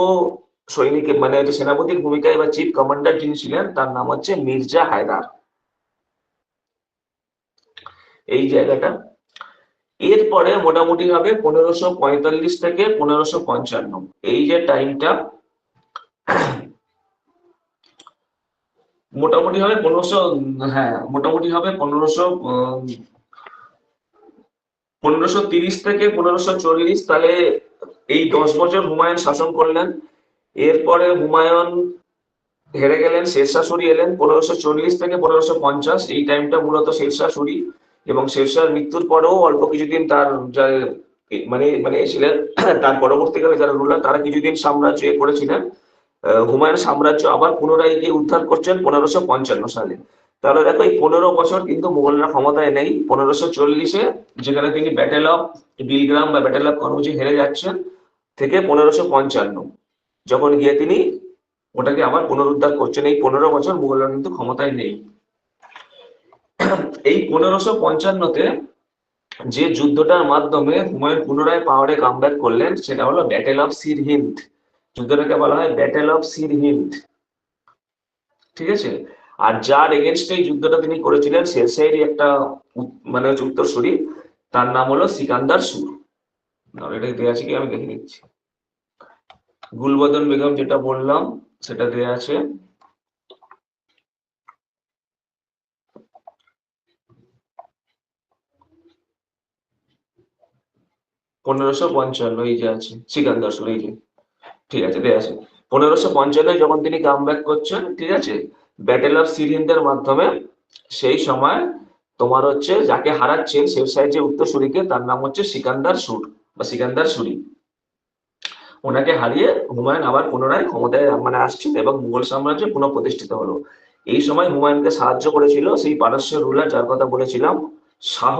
সৈনিক মানে সেনাপতির ভূমিকায় বা চিফ কমান্ডার যিনি ছিলেন তার নাম হচ্ছে মির্জা হায়দার, এই জায়গাটা। এরপরে মোটামুটি ভাবে 1545 থেকে 1555 এই যে টাইমটা, মোটামুটি হবে 1530 থেকে 1540, তাহলে এই 10 বছর হুমায়ুন শাসন করলেন। এরপরে হুমায়ুন হেরে গেলেন, শেরশাহ সূরি এলেন 1540 থেকে 1550। এই টাইমটা মূলত শেরশাহ সূরি, এবং শেরশাহর মৃত্যুর পরেও অল্প কিছুদিন তার যা মানে মানে ছিলেন তার পরবর্তীকালে যারা রুলার তারা কিছুদিন সাম্রাজ্য করেছিলেন। হুমায়ুন সাম্রাজ্য আবার পুনরায় গিয়ে উদ্ধার করছেন 1555 সালে। তাহলে দেখো এই 15 বছর কিন্তু মুঘলরা ক্ষমতায় নেই। 1540-এ যেখানে তিনি ব্যাটেল অফ বিলগ্রাম বা ব্যাটেল অফ কনৌজে হেরে যাচ্ছেন, থেকে 1555 যখন গিয়ে তিনি ওটাকে আবার পুনরুদ্ধার করছেন। এই 15 বছর মুঘলরা কিন্তু ক্ষমতায় নেই। এই 1555-তে যে যুদ্ধটার মাধ্যমে হুমায়ুন পুনরায় পাওয়ারে কামব্যাক করলেন সেটা হলো ব্যাটেল অফ সিরহিন্দ। যুদ্ধটাকে বলা হয় ব্যাটেল অফ সিরহিন্দ, ঠিক আছে। আর যার এগেনস্টে এই যুদ্ধটা তিনি করেছিলেন শেরশাহেরই একটা মানে হচ্ছে উত্তরসূরি, তার নাম হলো সিকান্দার সুর। এটা দেওয়া আছে কি আমি দেখে নিচ্ছি। গুলবদন বেগম যেটা বললাম সেটা দেওয়া আছে। পনেরোশো পঞ্চান্ন এই যে আছে সিকান্দার সুর, এই যে ঠিক আছে দেওয়া আছে। 1555 যখন তিনি কামব্যাক করছেন, ঠিক আছে, ব্যাটেল অফ সিরহিন্দের মাধ্যমে, সেই সময় তোমার হচ্ছে যাকে হারাচ্ছেন শেরশাহের যে উত্তরসূরিকে তার নাম হচ্ছে সিকান্দার সুর। বা সিকান্দার সুরি, ওনাকে হারিয়ে হুমায়ুন আবার পুনরায় ক্ষমতায় মানে আসছেন এবং মুঘল সাম্রাজ্য পুনঃপ্রতিষ্ঠিত হলো। এই সময় হুমায়ুনকে সাহায্য করেছিল সেই পারস্য রুলার যার কথা বলেছিলাম, শাহ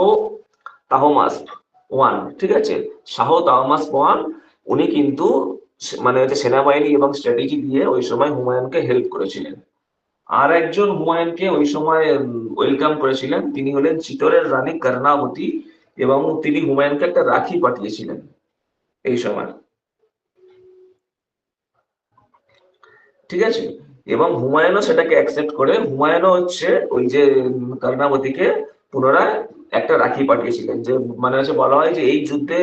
তাহমাস্প ওয়ান, ঠিক আছে, শাহ তাহমাস্প ওয়ান। উনি কিন্তু মানে হচ্ছে সেনাবাহিনী এবং স্ট্র্যাটেজি দিয়ে ওই সময় হুমায়ুনকে হেল্প করেছিলেন। আর একজন হুমায়ুনকে ওই সময় ওয়েলকাম করেছিলেন, তিনি হলেন চিতোরের রানী কর্ণাবতী, এবং তিনি হুমায়ুনকে একটা রাখি পাঠিয়েছিলেন এই সময়, ঠিক আছে। এবং হুমায়ুনও সেটাকে অ্যাকসেপ্ট করে, হুমায়ুনও হচ্ছে ওই যে কর্ণাবতীকে পুনরায় একটা রাখি পাঠিয়েছিলেন, যে মানে হচ্ছে বলা হয় যে এই যুদ্ধে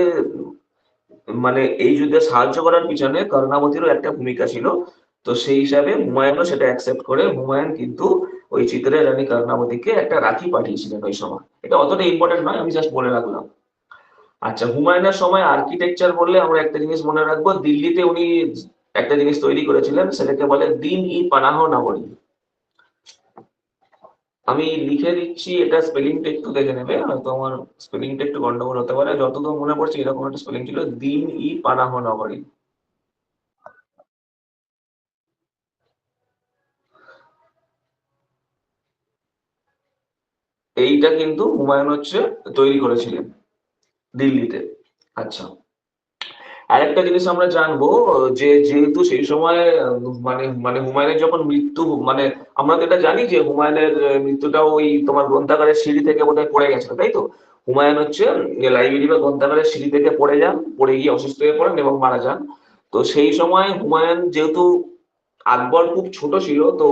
মানে এই যুদ্ধে সাহায্য করার পিছনে কর্ণাবতীরও একটা ভূমিকা ছিল। তো সেই হিসাবে হুমায়ুনও সেটা অ্যাকসেপ্ট করে হুমায়ুন কিন্তু ওই চিত্রের রানী কর্ণাবতীকে একটা রাখি পাঠিয়েছিলেন ওই সময়। এটা অতটা ইম্পর্টেন্ট নয়, আমি জাস্ট বলে রাখলাম। আচ্ছা, হুমায়ুনের সময় আর্কিটেকচার বললে আমরা একটা জিনিস মনে রাখবো, দিল্লিতে উনি একটা জিনিস তৈরি করেছিলেন, সেটাকে বলে দিন-ই-পানাহ নগরী। আমি লিখে দিচ্ছি, এটা স্পেলিংটা একটু দেখে নেবে, হয়তো আমার স্পেলিংটা একটু গন্ডগোল হতে পারে, যতদূর মনে পড়ছে এরকম একটা স্পেলিং ছিল, দিন-ই-পানাহ নগরী। এইটা কিন্তু হুমায়ুন হচ্ছে তৈরি করেছিলেন দিল্লিতে। আচ্ছা, আরেকটা জিনিস আমরা জানবো, যে যেহেতু সেই সময় মানে মানে হুমায়ুনের যখন মৃত্যু, মানে আমরা তো এটা জানি যে হুমায়ুনের মৃত্যুটাও ওই তোমার গ্রন্থাগারের সিঁড়ি থেকে বোধহয় পড়ে গেছিল, তাই তো? হুমায়ুন হচ্ছে লাইব্রেরি বা গ্রন্থাগারের সিঁড়ি থেকে পড়ে যান, পড়ে গিয়ে অসুস্থ হয়ে পড়েন এবং মারা যান। তো সেই সময় হুমায়ুন যেহেতু, আকবর খুব ছোট ছিল, তো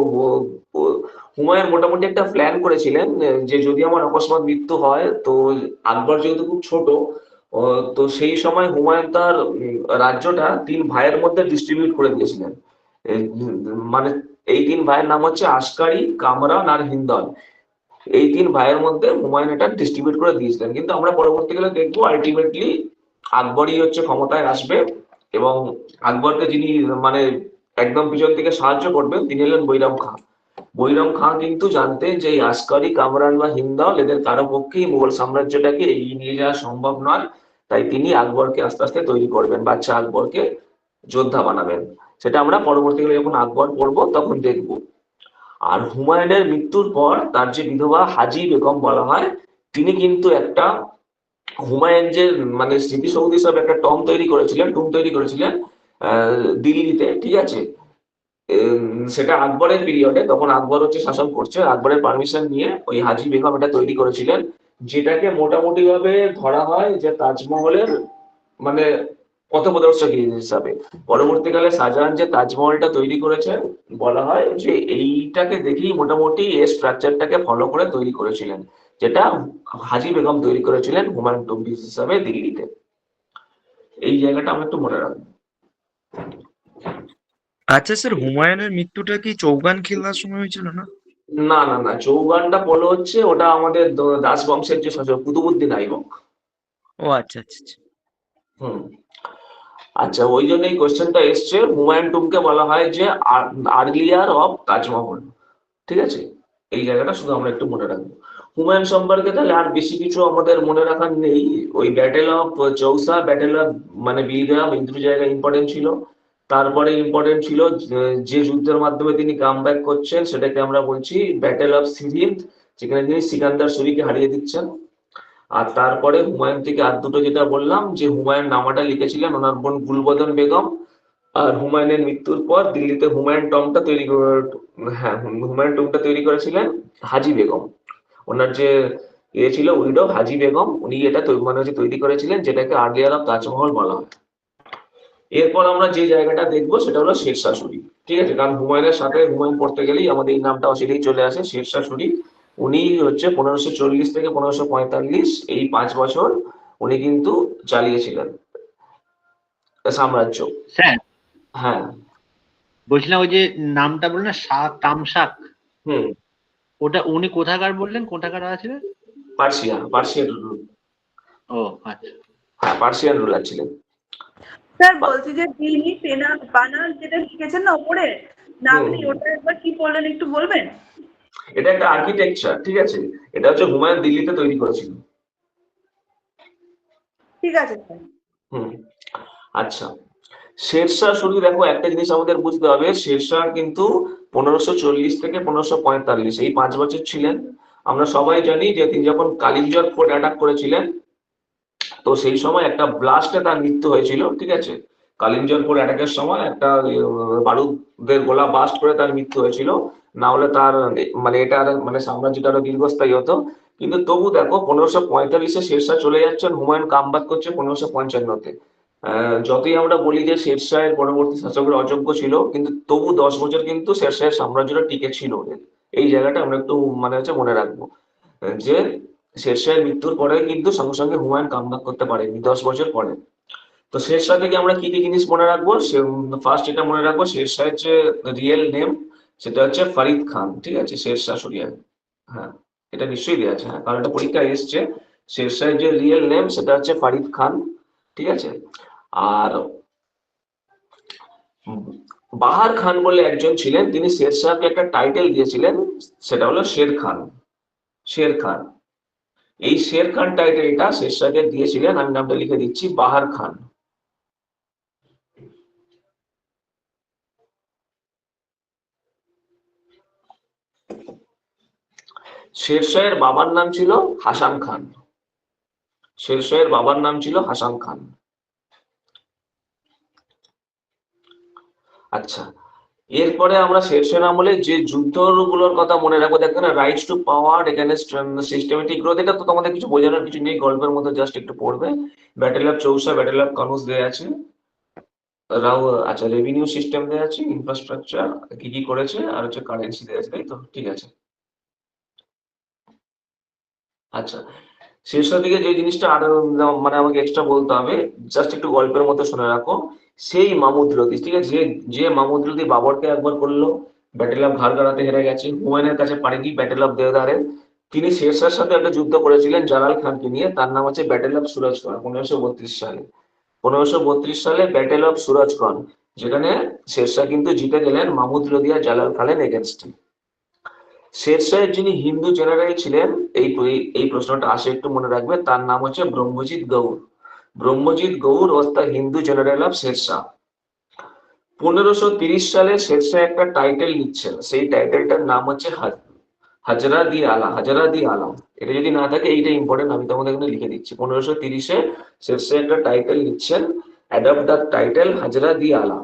হুমায়ুন মোটামুটি একটা প্ল্যান করেছিলেন যে যদি আমার অকস্মাৎ মৃত্যু হয়, তো আকবর যেহেতু খুব ছোট, তো সেই সময় হুমায়ুন তার রাজ্যটা 3 ভাইয়ের মধ্যে ডিস্ট্রিবিউট করে দিয়েছিলেন। মানে এই 3 ভাইয়ের নাম হচ্ছে আশকারি, কামরান আর হিন্দল। এই 3 ভাইয়ের মধ্যে হুমায়ুন এটা ডিস্ট্রিবিউট করে দিয়েছিলেন, কিন্তু আমরা পরবর্তীকালে দেখবো আলটিমেটলি আকবরই হচ্ছে ক্ষমতায় আসবে, এবং আকবরকে যিনি মানে একদম পিছন থেকে সাহায্য করবেন তিনি হলেন বৈরাম খাঁ। বৈরাম খাঁ কিন্তু জানতেন যে এই আসকারি, কামরান বা হিন্দল এদের কারো পক্ষেই মুঘল সাম্রাজ্যটাকে এগিয়ে নিয়ে যাওয়া সম্ভব নয়, তাই তিনি আকবরকে আস্তে আস্তে তৈরি করবেন, বাচ্চা আকবরকে যোদ্ধা বানাবেন। সেটা আমরা পরবর্তীকালে যখন আকবর পড়বো তখন দেখবো। আর হুমায়ুনের মৃত্যুর পর তার যে বিধবা হাজি বেগম বলা হয়, তিনি কিন্তু একটা হুমায়ুন যে মানে স্মৃতিসৌধ হিসাবে একটা টুম তৈরি করেছিলেন দিল্লিতে, ঠিক আছে। সেটা আকবরের পিরিয়ডে, তখন আকবর হচ্ছে শাসন করছে, আকবরের পারমিশন নিয়ে ওই হাজি বেগম এটা তৈরি করেছিলেন, যেটাকে মোটামুটি ভাবে ধরা হয় যে তাজমহলের মানে পথপ্রদর্শক হিসাবে। পরবর্তীকালে শাহজাহান যে তাজমহলটা তৈরি করেছেন, বলা হয় যে এইটাকে দেখেই মোটামুটি এই স্ট্রাকচারটাকে ফলো করে তৈরি করেছিলেন, যেটা হাজি বেগম তৈরি করেছিলেন হুমায়ুন টুম্ব হিসাবে দিল্লিতে। এই জায়গাটা আমরা একটু মনে রাখবো। আচ্ছা স্যার, হুমায়ুনের মৃত্যুটা কি চৌগান খেলার সময় হয়েছিল না? না না না, চৌগানটা বলো হচ্ছে ওটা আমাদের দাস বংশের যে শাসক কুতুবুদ্দিন আইবক। ও আচ্ছা আচ্ছা আচ্ছা। হুম। আচ্ছা, ওই জন্য এই কোশ্চেনটা এসছে, হুমায়ুন টুম্বকে বলা হয় যে আর্লিয়ার অফ তাজমহল, ঠিক আছে। এই জায়গাটা শুধু আমরা একটু মনে রাখবো। হুমায়ুন সম্পর্কে তাহলে আর বেশি কিছু আমাদের মনে রাখার নেই। ওই battle of Chausa, battle of মানে বিলগ্রাম, এই দুটো জায়গা ইম্পর্টেন্ট ছিল। তারপরে ইম্পর্টেন্ট ছিল যে যুদ্ধের মাধ্যমে তিনি কাম ব্যাক করছেন, সেটাকে আমরা বলছি ব্যাটেল অফ সিরিন্দ, যেখানে তিনি সিকান্দার সুরিকে হারিয়ে দিচ্ছেন। আর তারপরে হুমায়ুন থেকে আর দুটো যেটা বললাম, যে হুমায়ুন নামাটা লিখেছিলেন ওনার বোন গুলবদন বেগম, আর হুমায়ুনের মৃত্যুর পর দিল্লিতে হুমায়ুন টুম্বটা তৈরি করেছিলেন হাজি বেগম। ওনার যে ছিল উইডো হাজি বেগম, উনি এটা মানে হচ্ছে তৈরি করেছিলেন, যেটাকে আর্লিয়ার অফ তাজমহল বলা হয়। এরপর আমরা যে জায়গাটা দেখবো সেটা হলো শেরশাহ সুরি, ঠিক আছে, কারণ হুমায়ুনের সাথে হুমায়ুন পড়তে গেলেই আমাদের এই নামটা অসিলেই চলে আসে, শেরশাহ সুরি। উনি হচ্ছে 1540 থেকে 1545, এই 5 বছর উনি কিন্তু চালিয়েছিলেন সাম্রাজ্য। স্যার হ্যাঁ। বলছিলাম ওই যে নামটা বললেন না, তামসাক, হুম। ওটা উনি কোথাকার বললেন, কোথাকার আছিলেন? পার্সিয়ান। ও আচ্ছা। হ্যাঁ, পার্সিয়ান রুলার ছিলেন। স্যার বলছি যে দিল্লি পেনা বানা যেটা লিখেছেন না উপরে নামটি, ওটা একবার কি বললেন একটু বলবেন? এটা একটা আর্কিটেকচার, ঠিক আছে, এটা হচ্ছে হুমায়ুন দিল্লিতে তৈরি করেছিল। ঠিক আছে স্যার। হুম। আচ্ছা, শেরশাহ শুধু দেখো একটা জিনিস আমাদের বুঝতে হবে, শেরশাহ কিন্তু 1540 থেকে 1545 এই 5 বছর ছিলেন। আমরা সবাই জানি যে তিনি যখন কালিঞ্জর ফোর্ট অ্যাটাক করেছিলেন, তো সেই সময় একটা ব্লাস্টে তার মৃত্যু হয়েছিল, ঠিক আছে। কালিঞ্জর ফোর্ট অ্যাটাকের সময় একটা বারুদের গোলা বাস্ট করে তার মৃত্যু হয়েছিল। না হলে তার মানে এটা মানে সাম্রাজ্যটা আরো দীর্ঘস্থায়ী হতো। কিন্তু তবু দেখো 1545-এ শেরশাহ চলে যাচ্ছেন, হুমায়ুন কামব্যাক করছে 1555-তে। যতই আমরা বলি যে শেরশাহের পরবর্তী শাসকরা অযোগ্য ছিল, কিন্তু তবু 10 বছর কিন্তু শেরশাহের সাম্রাজ্যটা টিকে ছিল। এই জায়গাটা আমরা একটু মানে হচ্ছে মনে রাখবো, যে শেরশাহের মৃত্যুর পরে কিন্তু সঙ্গে সঙ্গে হুমায়ুন কামব্যাক করতে পারেনি, 10 বছর পরে। তো শেরশাহ থেকে আমরা কি কি জিনিস মনে রাখবো, ফার্স্ট এটা মনে রাখবো, শেরশাহের যে রিয়েল নেম সেটা হচ্ছে ফরিদ খান, ঠিক আছে, শেরশাহ সুরিয়ান। হ্যাঁ, এটা নিশ্চয়ই দেওয়া আছে, হ্যাঁ, কারণ এটা পরীক্ষায় এসছে। শেরশাহের যে রিয়েল নেম সেটা হচ্ছে ফরিদ খান, ঠিক আছে। আর বাহার খান বলে একজন ছিলেন, তিনি শেরশাহকে একটা টাইটেল দিয়েছিলেন, সেটা হলো শের খান। শের খান, এই শের খান টাইটেলটা শেরশাহকে দিয়েছিলেন, আমি নামটা লিখে দিচ্ছি, বাহার খান। শেরশাহের বাবার নাম ছিল হাসান খান। শেরশাহের বাবার নাম ছিল হাসান খান। আচ্ছা, এরপরে আমরা শেরশাহ আমলে যে যুদ্ধগুলোর কথা মনে রাখবো, দেখো না, রাইটস টু পাওয়ার, এখানে সিস্টেমেটিক গ্রোথ, এটা তো তোমাদের কিছু বোঝানোর কিছু নেই, গল্পের মধ্যে জাস্ট একটু পড়বে। Battle of Chausa, battle of Kannauj দেয়া আছে, রাও। আচ্ছা, রেভিনিউ সিস্টেম দেয়া আছে, ইনফ্রাস্ট্রাকচার কি কি করেছে, আর হচ্ছে কারেন্সি দেয়া আছে, তাই তো, ঠিক আছে। আচ্ছা, শেরশাহ দিকে যে জিনিসটা আরো মানে আমাকে এক্সট্রা বলতে হবে, জাস্ট একটু গল্পের মতো শুনে রাখো। সেই মামুদ লোদি, ঠিক আছে, যে যে মামুদ লোদি বাবরকে একবার করলো, ব্যাটেল অফ ঘারগাড়াতে হেরে গেছে, হুমায়ুনের কাছে পারেনি, ব্যাটেল অফ দেওদারে। তিনি শেরশাহর সাথে একটা যুদ্ধ করেছিলেন জালাল খানকে নিয়ে, তার নাম হচ্ছে ব্যাটেল অফ সুরজগড়, 1532 সালে। 1532 সালে ব্যাটেল অফ সুরজগড়, যেখানে শেরশাহ কিন্তু জিতে গেলেন মামুদ লোদি আর জালাল খানের এগেনস্টে। শেরশাহের যিনি হিন্দু জেনারেল ছিলেন, এই প্রশ্নটা আসে, একটু মনে রাখবে, তার নাম হচ্ছে Brahmajit Gour. Brahmajit Gour was the Hindu general of Sher Shah. 1530 সালে শেরশাহ একটা টাইটেল নিচ্ছেন, সেই টাইটেলটার নাম হচ্ছে হাজরা দি আলা, হাজরা দি আলম। এটা যদি না থাকে, এইটা ইম্পর্টেন্ট, আমি তোমাদের এখানে লিখে দিচ্ছি। 1530-এ শেরশাহ একটা টাইটেল নিচ্ছেন, অ্যাডপ্ট দ্য টাইটেল হাজরা দি আলা।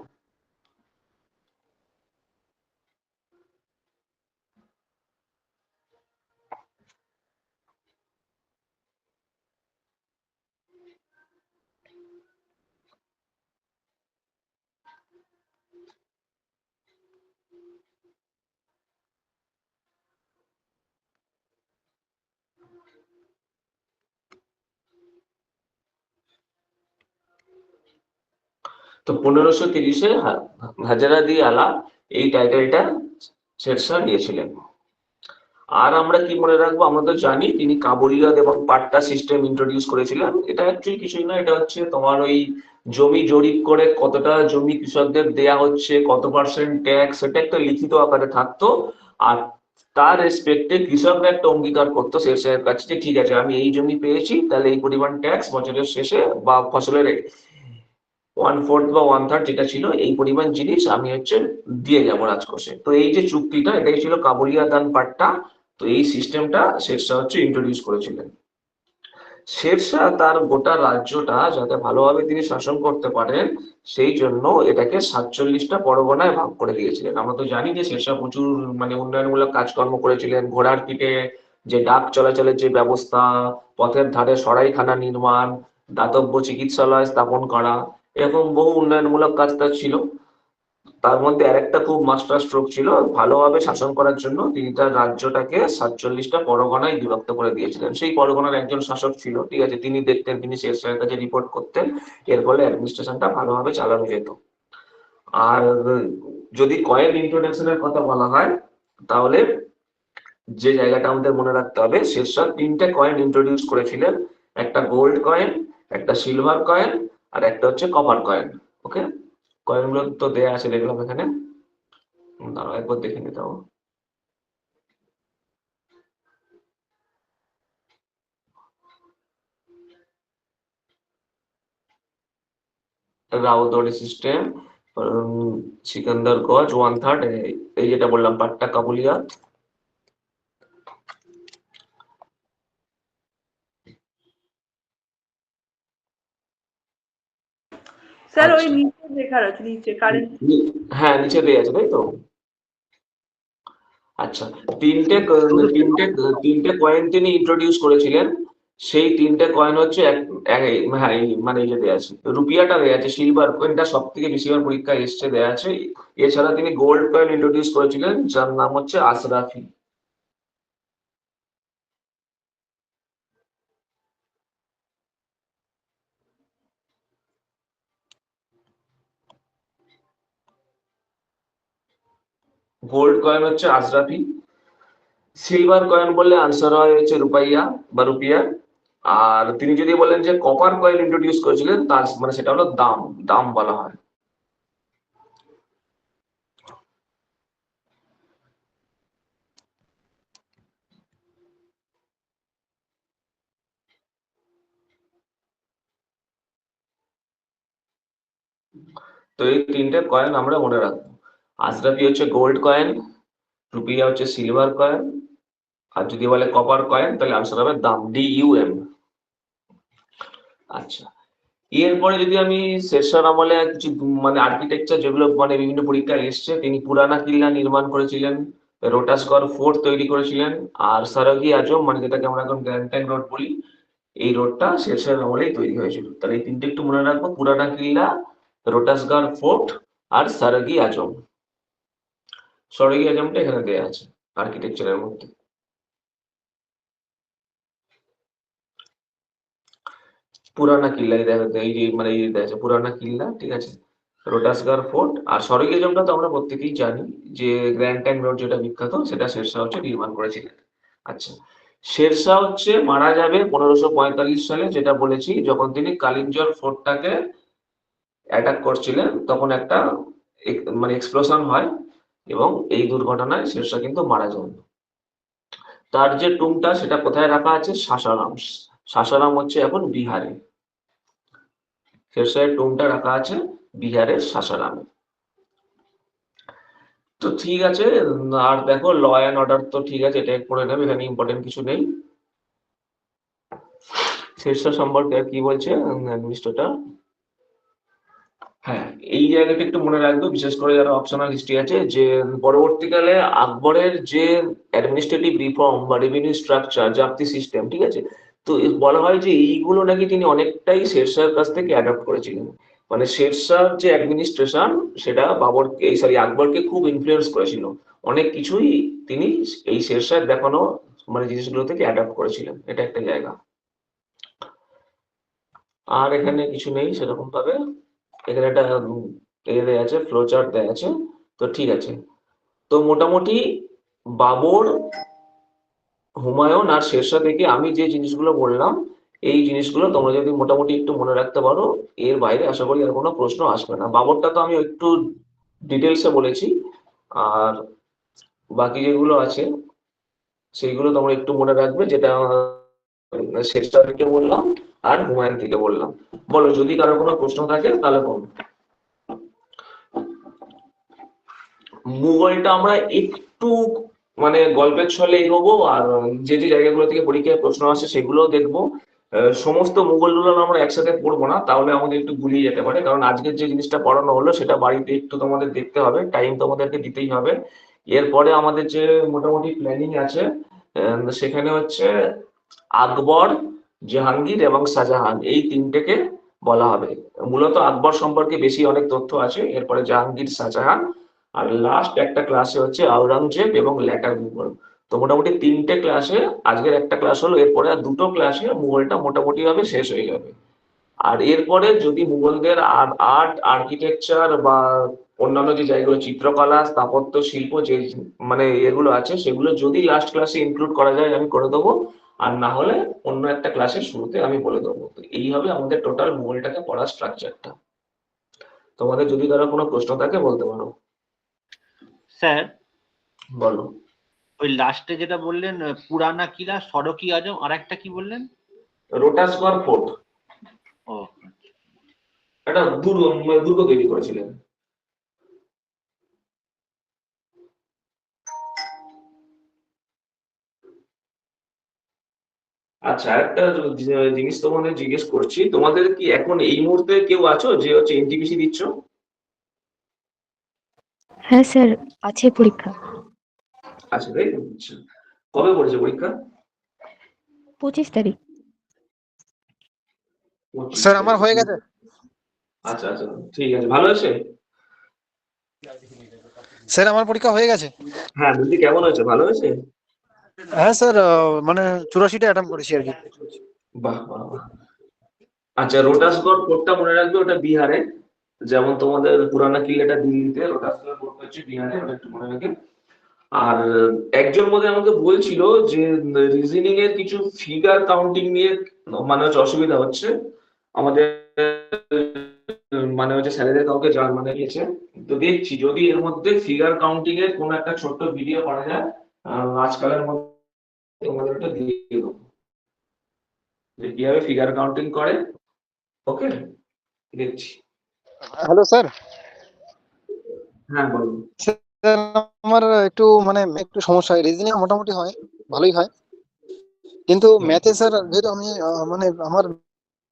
তো 1530-এ হাজারা দি আলা, এই টাইটেলটা শেরশাহ নিয়েছিলেন। আর আমরা কি মনে রাখবো, আমরা তো জানি তিনি কাবুলিয়াত এবং পাট্টা সিস্টেম ইন্ট্রোডিউস করেছিলেন। এটা অ্যাকচুয়ালি কিছুই না, এটা হচ্ছে তোমার ওই জমি জরিপ করে কতটা জমি কৃষকদের দেয়া হচ্ছে, কত পার্সেন্ট ট্যাক্স, সেটা একটা লিখিত আকারে থাকতো। আর তার রেসপেক্টে কৃষকরা একটা অঙ্গীকার করতো শেরশাহের কাছে, যে ঠিক আছে, আমি এই জমি পেয়েছি, তাহলে এই পরিমাণ ট্যাক্স বছরের শেষে বা ফসলের 1/4 বা 1/3 যেটা ছিল, এই পরিমাণ জিনিস আমি হচ্ছে দিয়ে যাবো রাজকোষে। তো এই যে চুক্তিটা, এটাই ছিল কাবুলিয়া দান পাট্টা। তো এই সিস্টেমটা শেরশাহ হচ্ছে ইন্ট্রোডিউস করেছিলেন। শেরশাহ তার গোটা রাজ্যটা যাতে ভালোভাবে তিনি শাসন করতে পারেন, সেই জন্য এটাকে 47টা পরগনায় ভাগ করে দিয়েছিলেন। আমরা তো জানি যে শেরশাহ প্রচুর মানে উন্নয়নমূলক কাজকর্ম করেছিলেন, ঘোড়ার পিঠে যে ডাক চলাচলের যে ব্যবস্থা, পথের ধারে সরাইখানা নির্মাণ, দাতব্য চিকিৎসালয় স্থাপন করা, এরকম বহু উন্নয়নমূলক কাজ তার ছিল। তার মধ্যে আরেকটা খুব মাস্টার স্ট্রোক ছিল, ভালোভাবে শাসন করার জন্য তিনি তার রাজ্যটাকে 47টা পরগনায় বিভক্ত করে দিয়েছিলেন। সেই পরগনার একজন শাসক ছিল, ঠিক আছে, তিনি দেখতেন, তিনি শেরশাহের কাছে রিপোর্ট করতেন, এর ফলে অ্যাডমিনিস্ট্রেশনটা ভালোভাবে চালানো যেত। আর যদি কয়েন ইন্ট্রোডাকশনের কথা বলা হয়, তাহলে যে জায়গাটা আমাদের মনে রাখতে হবে, শেরশাহ 3টে কয়েন ইন্ট্রোডিউস করেছিলেন, একটা গোল্ড কয়েন, একটা সিলভার কয়েন, আর একটা হচ্ছে কপার কয়েন। ওকে, কয়েনগুলো তো দেয়া আছে, দেখলাম এখানে, দাঁড়াও একবার দেখে নিতে হবে। রাউতরি সিস্টেম, সিকান্দারগঞ্জ 1/3, এই যেটা বললাম পাট্টা কাবুলিয়া। স্যার ওই আচ্ছা, নিচে লেখা আছে, নিচে কারেন্ট। হ্যাঁ নিচে দেওয়া আছে তাই তো। আচ্ছা, তিনটে কয়েন তিনি ইন্ট্রোডিউস করেছিলেন। সেই তিনটে কয়েন হচ্ছে হ্যাঁ মানে এই যে দেওয়া আছে, রুপিয়াটা দেওয়া আছে, সিলভার কয়েনটা সব থেকে বেশিবার পরীক্ষায় এসছে দেওয়া আছে। এছাড়া তিনি গোল্ড কয়েন ইন্ট্রোডিউস করেছিলেন যার নাম হচ্ছে আশরাফি। গোল্ড কয়েন হচ্ছে আশরাফি, সিলভার কয়েন বললে আনসার হয় হচ্ছে রুপাইয়া বা রুপিয়া। আর তিনি যদি বলেন যে কপার কয়েন ইন্ট্রোডিউস করেছিলেন, তার মানে সেটা হলো দাম, দাম বলা হয়। তো এই তিনটে কয়েন আমরা মনে রাখবো। আশরাফি হচ্ছে গোল্ড কয়েন, রুপিয়া হচ্ছে সিলভার কয়েন, আর যদি বলে কপার কয়েন তাহলে আনসার হবে দাম, DUM। আচ্ছা, এরপরে যদি আমি শেরশাহ আমলে কিছু মানে আর্কিটেকচার যেগুলো মানে বিভিন্ন পরীক্ষায় এসছে, তিনি পুরানা কিল্লা নির্মাণ করেছিলেন, রোটাসগড় ফোর্ট তৈরি করেছিলেন, আর সারাগি আজম মানে যেটাকে আমরা এখন গ্র্যান্ড ট্যাঙ্ক রোড বলি, এই রোডটা শেরশাহ আমলেই তৈরি হয়েছিল। তাহলে এই তিনটে একটু মনে রাখবো, পুরানা কিল্লা, রোটাসগড় ফোর্ট আর সারাগি আজম। সারাগি আজমটা এখানে দেওয়া আছে আর্কিটেকচারের মধ্যে। পুরানা কিল্লা এই যে মানে এই দেখা যাচ্ছে পুরানা কিল্লা, ঠিক আছে, রোটাসগড় ফোর্ট আর সরগিজমটা তো আমরা প্রত্যেকেই জানি যে গ্র্যান্ড ট্যাঙ্ক রোড যেটা বিখ্যাত, সেটা শেরশাহ হচ্ছে নির্মাণ করেছিলেন। আচ্ছা, শেরশাহ হচ্ছে মারা যাবে 1545 সালে, যেটা বলেছি, যখন তিনি কালিঞ্জর ফোর্টটাকে অ্যাটাক করছিলেন, তখন একটা মানে এক্সপ্লোশন হয় এবং এই দুর্ঘটনায় শেরশাহ কিন্তু মারা যান। তার যে টুমটা সেটা কোথায় রাখা আছে? সাসারাম। সাসারাম হচ্ছে এখন বিহারে। শেরশাহের টুমটা রাখা আছে বিহারের সাসারামে। তো ঠিক আছে, আর দেখো ল অ্যান্ড অর্ডার তো ঠিক আছে, এটা পড়ে নেবে, এখানে ইম্পর্টেন্ট কিছু নেই। শেরশাহ সম্পর্কে আর কি বলছে অ্যাডমিনিস্ট্রেটর, হ্যাঁ এই জায়গাটা একটু মনে রাখবে, বিশেষ করে যারা অপশনাল হিস্ট্রি আছে, যে পরবর্তীকালে আকবরের যে অ্যাডমিনিস্ট্রেটিভ রিফর্ম বা রেভিনিউ স্ট্রাকচার, জাপ্তি সিস্টেম, ঠিক আছে, তো বলা হয় যে এইগুলো নাকি তিনি অনেকটাই শেরশাহের কাছ থেকে অ্যাডপ্ট করেছিলেন। মানে শেরশাহর যে অ্যাডমিনিস্ট্রেশন সেটা আকবরকে খুব ইনফ্লুয়েন্স করেছিল, অনেক কিছুই তিনি এই শেরশাহ দেখানো মানে জিনিসগুলো থেকে অ্যাডপ্ট করেছিলেন, এটা একটা জায়গা। আর এখানে কিছু নেই সেরকম ভাবে, এখানে একটা দেয়া আছে, ফ্লো চার্ট দেয়া আছে। তো ঠিক আছে, তো মোটামুটি বাবর, হুমায়ুন আর শেরশাহ থেকে আমি যে জিনিসগুলো বললাম, এই জিনিসগুলো তোমরা যদি মোটামুটি একটু মনে রাখতে পারো, এর বাইরে আশা করি আর কোনো প্রশ্ন আসবে না। বাবরটা তো আমি একটু ডিটেলসে বলেছি, আর বাকি যেগুলো আছে সেইগুলো তোমরা একটু মনে রাখবে, যেটা শেরশাহ থেকে বললাম আর হুমায়ুন থেকে বললাম। বলো যদি কারো কোনো প্রশ্ন থাকে তাহলে বলো। মুঘলটা আমরা একটু মানে গল্পের ছলে এগোবো, আর যে যে জায়গাগুলো থেকে পরীক্ষায় প্রশ্ন আসে সেগুলো দেখবো। সমস্ত মুঘলগুলো আমরা একসাথে পড়বো না, তাহলে আমাদের একটু গুলিয়ে যেতে পারে, কারণ আজকের যে জিনিসটা পড়ানো হলো সেটা বাড়িতে একটু তোমাদের দেখতে হবে, টাইম তোমাদেরকে দিতেই হবে। এরপরে আমাদের যে মোটামুটি প্ল্যানিং আছে, সেখানে হচ্ছে আকবর, জাহাঙ্গীর এবং শাহজাহান, এই তিনটেকে বলা হবে। মূলত আকবর সম্পর্কে বেশি অনেক তথ্য আছে, এরপরে জাহাঙ্গীর, শাহজাহান, আর লাস্ট একটা ক্লাসে হচ্ছে আওরঙ্গজেব এবং লেটার মুঘল। তো মোটামুটি তিনটে ক্লাসে, আজকের একটা ক্লাস হলো, এরপরে আর দুটো ক্লাসে মুঘলটা মোটামুটি ভাবে শেষ হয়ে যাবে। আর এরপরে যদি মুঘলদের আর আর্ট, আর্কিটেকচার বা অন্যান্য যে জায়গাগুলো, চিত্রকলা, স্থাপত্য শিল্প, যে মানে এগুলো আছে, সেগুলো যদি লাস্ট ক্লাসে ইনক্লুড করা যায় আমি করে দেবো, আর না হলে অন্য একটা ক্লাসের শুরুতে আমি বলে দেবো। তো এই হবে আমাদের টোটাল মুঘলটাকে পড়ার স্ট্রাকচারটা। তোমাদের যদি কারো কোনো প্রশ্ন থাকে বলতে পারো। স্যার বলো। ওই লাস্টে যেটা বললেন পুরানা কিলা, সড়কি আজম, আর একটা কি বললেন? রোটাসগড় ফোর্ট। ও একটা দুর্গ তৈরি করেছিলেন। আচ্ছা, একটা জিনিস তোমাদের জিজ্ঞেস করছি, তোমাদের কি এখন এই মুহূর্তে কেউ আছো যে হচ্ছে এনটিপিসি দিচ্ছ? হ্যাঁ স্যার, আছে পরীক্ষা। আচ্ছা, তাই তো? আচ্ছা, কবে পড়েছে পরীক্ষা? 25 তারিখ। 25 স্যার আমার তারিখ। হয়ে গেছে। আচ্ছা আচ্ছা, ঠিক আছে, ভালো আছে। স্যার আমার পরীক্ষা হয়ে গেছে। হ্যাঁ, বলছি কেমন হয়েছে, ভালো হয়েছে? হ্যাঁ স্যার, মানে 84টা অ্যাটেম্প করেছি আর কি। বাহ বাহ বাহ। আচ্ছা, রোটাসগড় কোডটা মনে রাখবে, ওটা বিহারে। যেমন তোমাদের পুরানা কিল্লাটা দিল্লিতে, রোটাসগড় কোডটা হচ্ছে বিহারে, ওটা একটু মনে রাখবে। আর একজন মধ্যে আমাকে বলছিল যে রিজনিং এর কিছু ফিগার কাউন্টিং নিয়ে মানে হচ্ছে অসুবিধা হচ্ছে আমাদের, মানে হচ্ছে স্যারেদের কাউকে মানে গিয়েছে। তো দেখছি যদি এর মধ্যে ফিগার কাউন্টিং এর কোনো একটা ছোট্ট ভিডিও করা যায় আজকালের মধ্যে, তোমাদের ওটা দিয়ে দেবো যে কিভাবে ফিগার কাউন্টিং করে। ওকে, দেখছি। Hello sir. হ্যাঁ বলুন। স্যার আমার একটু মানে একটু সমস্যা হয়, রিজনিং মোটামুটি হয়, ভালোই হয়, কিন্তু ম্যাথে স্যার যেহেতু আমি মানে আমার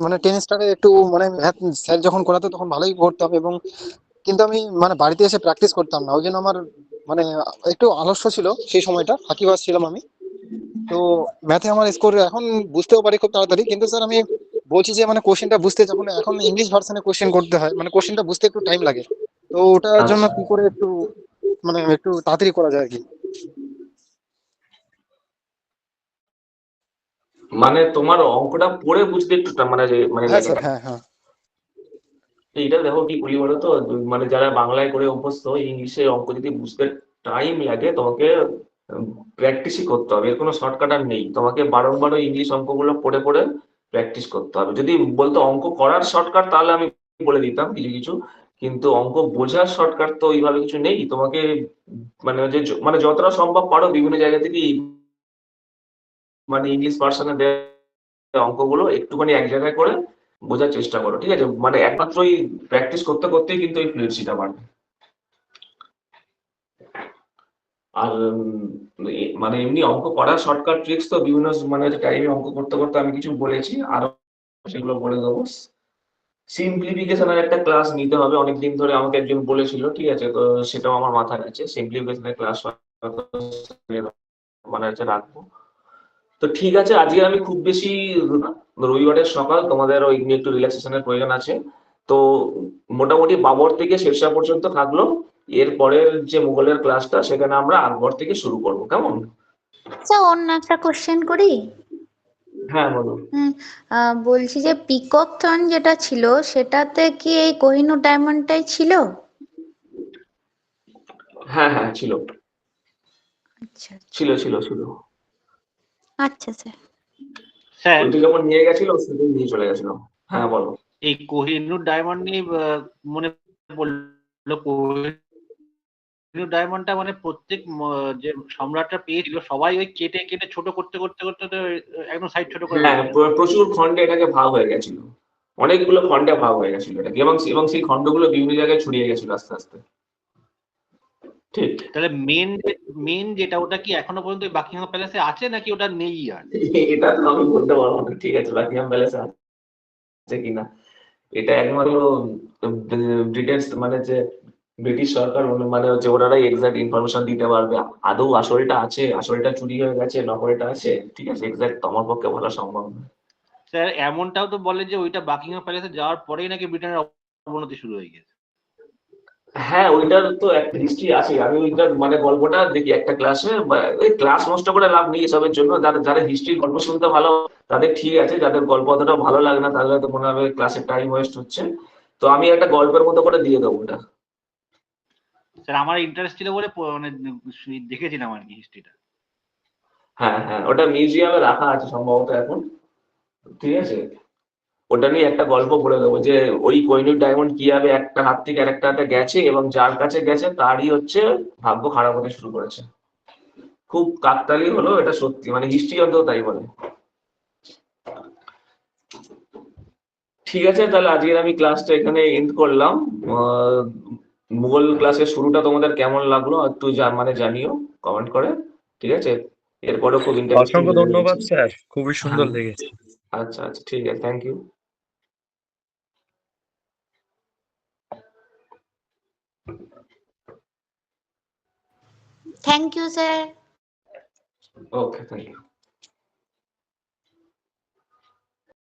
মানে 10 স্টারে একটু মানে ম্যাথ স্যার যখন করাতো তখন ভালোই করতাম, এবং কিন্তু আমি মানে বাড়িতে এসে প্র্যাকটিস করতাম না, ওই জন্য আমার মানে একটু আলস্য ছিল সেই সময়টা, ফাঁকিবাজ ছিলাম আমি। তো ম্যাথে আমার স্কোর এখন বুঝতেও পারি খুব তাড়াতাড়ি, কিন্তু স্যার আমি বলছি যে মানে কোশ্চেনটা বুঝতে যখন এখন ইংলিশ ভার্সনে কোশ্চেন করতে হয়, মানে কোশ্চেনটা বুঝতে একটু টাইম লাগে, তো ওটার জন্য আচ্ছা, কি করে একটু মানে একটু তাড়াতাড়ি করা যায় আর কি। মানে তোমার অঙ্কটা পড়ে বুঝতে একটু মানে মানে হ্যাঁ লাগে। স্যার, হ্যাঁ হ্যাঁ। এইটা দেখো কি বলি বলো তো, মানে যারা বাংলায় করে অভ্যস্ত, ইংলিশে অঙ্ক যদি বুঝতে টাইম লাগে, তোমাকে প্র্যাকটিসই করতে হবে, এর কোনো শর্টকাট আর নেই। তোমাকে বারংবার ওই ইংলিশ অঙ্কগুলো পড়ে পড়ে প্র্যাকটিস করতে হবে। যদি বলতো অঙ্ক করার শর্টকাট, তাহলে আমি বলে দিতাম কিছু কিছু, কিন্তু অঙ্ক বোঝার শর্টকাট তো ওইভাবে কিছু নেই। তোমাকে মানে যে মানে যতটা সম্ভব পারো বিভিন্ন জায়গা থেকে মানে ইংলিশ ভার্সনে দেওয়া অঙ্কগুলো একটুখানি এক জায়গায় করে বোঝার চেষ্টা করো, ঠিক আছে? মানে একমাত্র ওই প্র্যাকটিস করতে করতেই কিন্তু এই ফ্লুয়েন্সিটা বাড়বে। আর মানে এমনি অঙ্ক করার শর্টকাট ট্রিক্স তো বিভিন্ন মানে টাইমে অঙ্ক করতে করতে আমি কিছু বলেছি, আরো সেগুলো বলে দেবো। সিম্পলিফিকেশনের একটা ক্লাস নিতে হবে, অনেকদিন ধরে আমাকে একজন বলেছিল, ঠিক আছে? তো সেটাও আমার মাথায় আছে, সিম্পলিফিকেশনের ক্লাস মানে হচ্ছে রাখবো। তো ঠিক আছে, আজকে আমি খুব বেশি, রবিবারের সকাল, তোমাদের ওই নিয়ে একটু রিল্যাক্সেশনের প্রয়োজন আছে, তো মোটামুটি বাবর থেকে শেরশাহ পর্যন্ত থাকলো। এর পরের যে মুঘলের ক্লাসটা, সেখানে আমরা আকবর থেকে শুরু করব, কেমন? আচ্ছা, অন্য একটা কোশ্চেন করি। হ্যাঁ বলো। বলছি যে পিকক থন যেটা ছিল, সেটাতে কি এই কোহিনূর ডায়মন্ডটাই ছিল? হ্যাঁ হ্যাঁ ছিল, আচ্ছা ছিল ছিল ছিল। আচ্ছা স্যার। স্যার ওইটা যখন নিয়ে গেছিল, সেদিন নিয়ে চলে গেছিল। হ্যাঁ বলো। এই কোহিনূর ডায়মন্ড নিয়ে মনে পড়লো, কোহিনূর ডায়মন্ডটা মানে প্রত্যেক যে সম্রাটরা পেয়েছিল সবাই ওই কেটে কেটে ছোট করতে করতে করতে তো একদম সাইড ছোট করে হ্যাঁ, দিয়েছে। প্রচুর খণ্ডে এটাকে ভাগ হয়ে গেছিল, অনেকগুলো খণ্ডে ভাগ হয়ে গেছিল এটাকে, এবং সেই খণ্ডগুলো বিভিন্ন জায়গায় ছড়িয়ে গেছিল আস্তে আস্তে। ঠিক। তাহলে মেন যেটা, ওটা কি এখনো পর্যন্ত বাকিংহাম প্যালেসে আছে নাকি ওটা নেই আর? এটা তো আমি বলতে পারবো না, ঠিক আছে, বাকিংহাম প্যালেসে আছে কিনা। এটা একমাত্র ব্রিটেন মানে যে ব্রিটিশ সরকার, মানে হচ্ছে ওনারাই এক্সাক্ট ইনফরমেশন দিতে পারবে। আদৌ আসলটা আছে, আসলটা চুরি হয়ে গেছে, নকলটা আছে, ঠিক আছে, এক্সাক্ট আমার পক্ষে বলা সম্ভব না। স্যার এমনটাও তো বলে যে ওইটা বাকিংহাম প্যালেসে যাওয়ার পরেই নাকি ব্রিটেনের অবনতি শুরু হয়ে গেছে। হ্যাঁ, ওইটার তো একটা হিস্ট্রি আছে। আমি ওইটার মানে গল্পটা দেখি একটা ক্লাসে, ওই ক্লাস নষ্ট করে লাভ নেই এসবের জন্য। যাদের হিস্ট্রির গল্প শুনতে ভালো, তাদের ঠিক আছে, যাদের গল্প অতটা ভালো লাগে না, তাহলে তো মনে হবে ক্লাসের টাইম ওয়েস্ট হচ্ছে। তো আমি একটা গল্পের মতো করে দিয়ে দেবো ওটা। স্যার আমার ইন্টারেস্ট ছিল বলে মানে দেখেছিলাম আর কি হিস্ট্রিটা। হ্যাঁ হ্যাঁ, ওটা মিউজিয়ামে রাখা আছে সম্ভবত এখন, ঠিক আছে। ওটা নিয়ে একটা গল্প বলে দেবো যে ওই কোহিনূর ডায়মন্ড কিভাবে একটা হাত থেকে আরেকটা হাতে গেছে, এবং যার কাছে গেছে তারই হচ্ছে ভাগ্য খারাপ হতে শুরু করেছে। খুব কাকতালীয় হলো এটা, সত্যি, মানে হিস্ট্রি অন্তত তাই বলে। ঠিক আছে, তাহলে আজকের আমি ক্লাসটা এখানে এন্ড করলাম। ভূগোল ক্লাসের শুরুটা তোমাদের কেমন লাগলো একটু মানে জানিও কমেন্ট করে, ঠিক আছে? এরপরেও খুব ইন্টারেস্টিং অসংখ্য ধন্যবাদ স্যার, খুবই সুন্দর হ্যাঁ, লেগেছে। আচ্ছা আচ্ছা, ঠিক আছে, thank you. Thank you sir. Okay, thank you.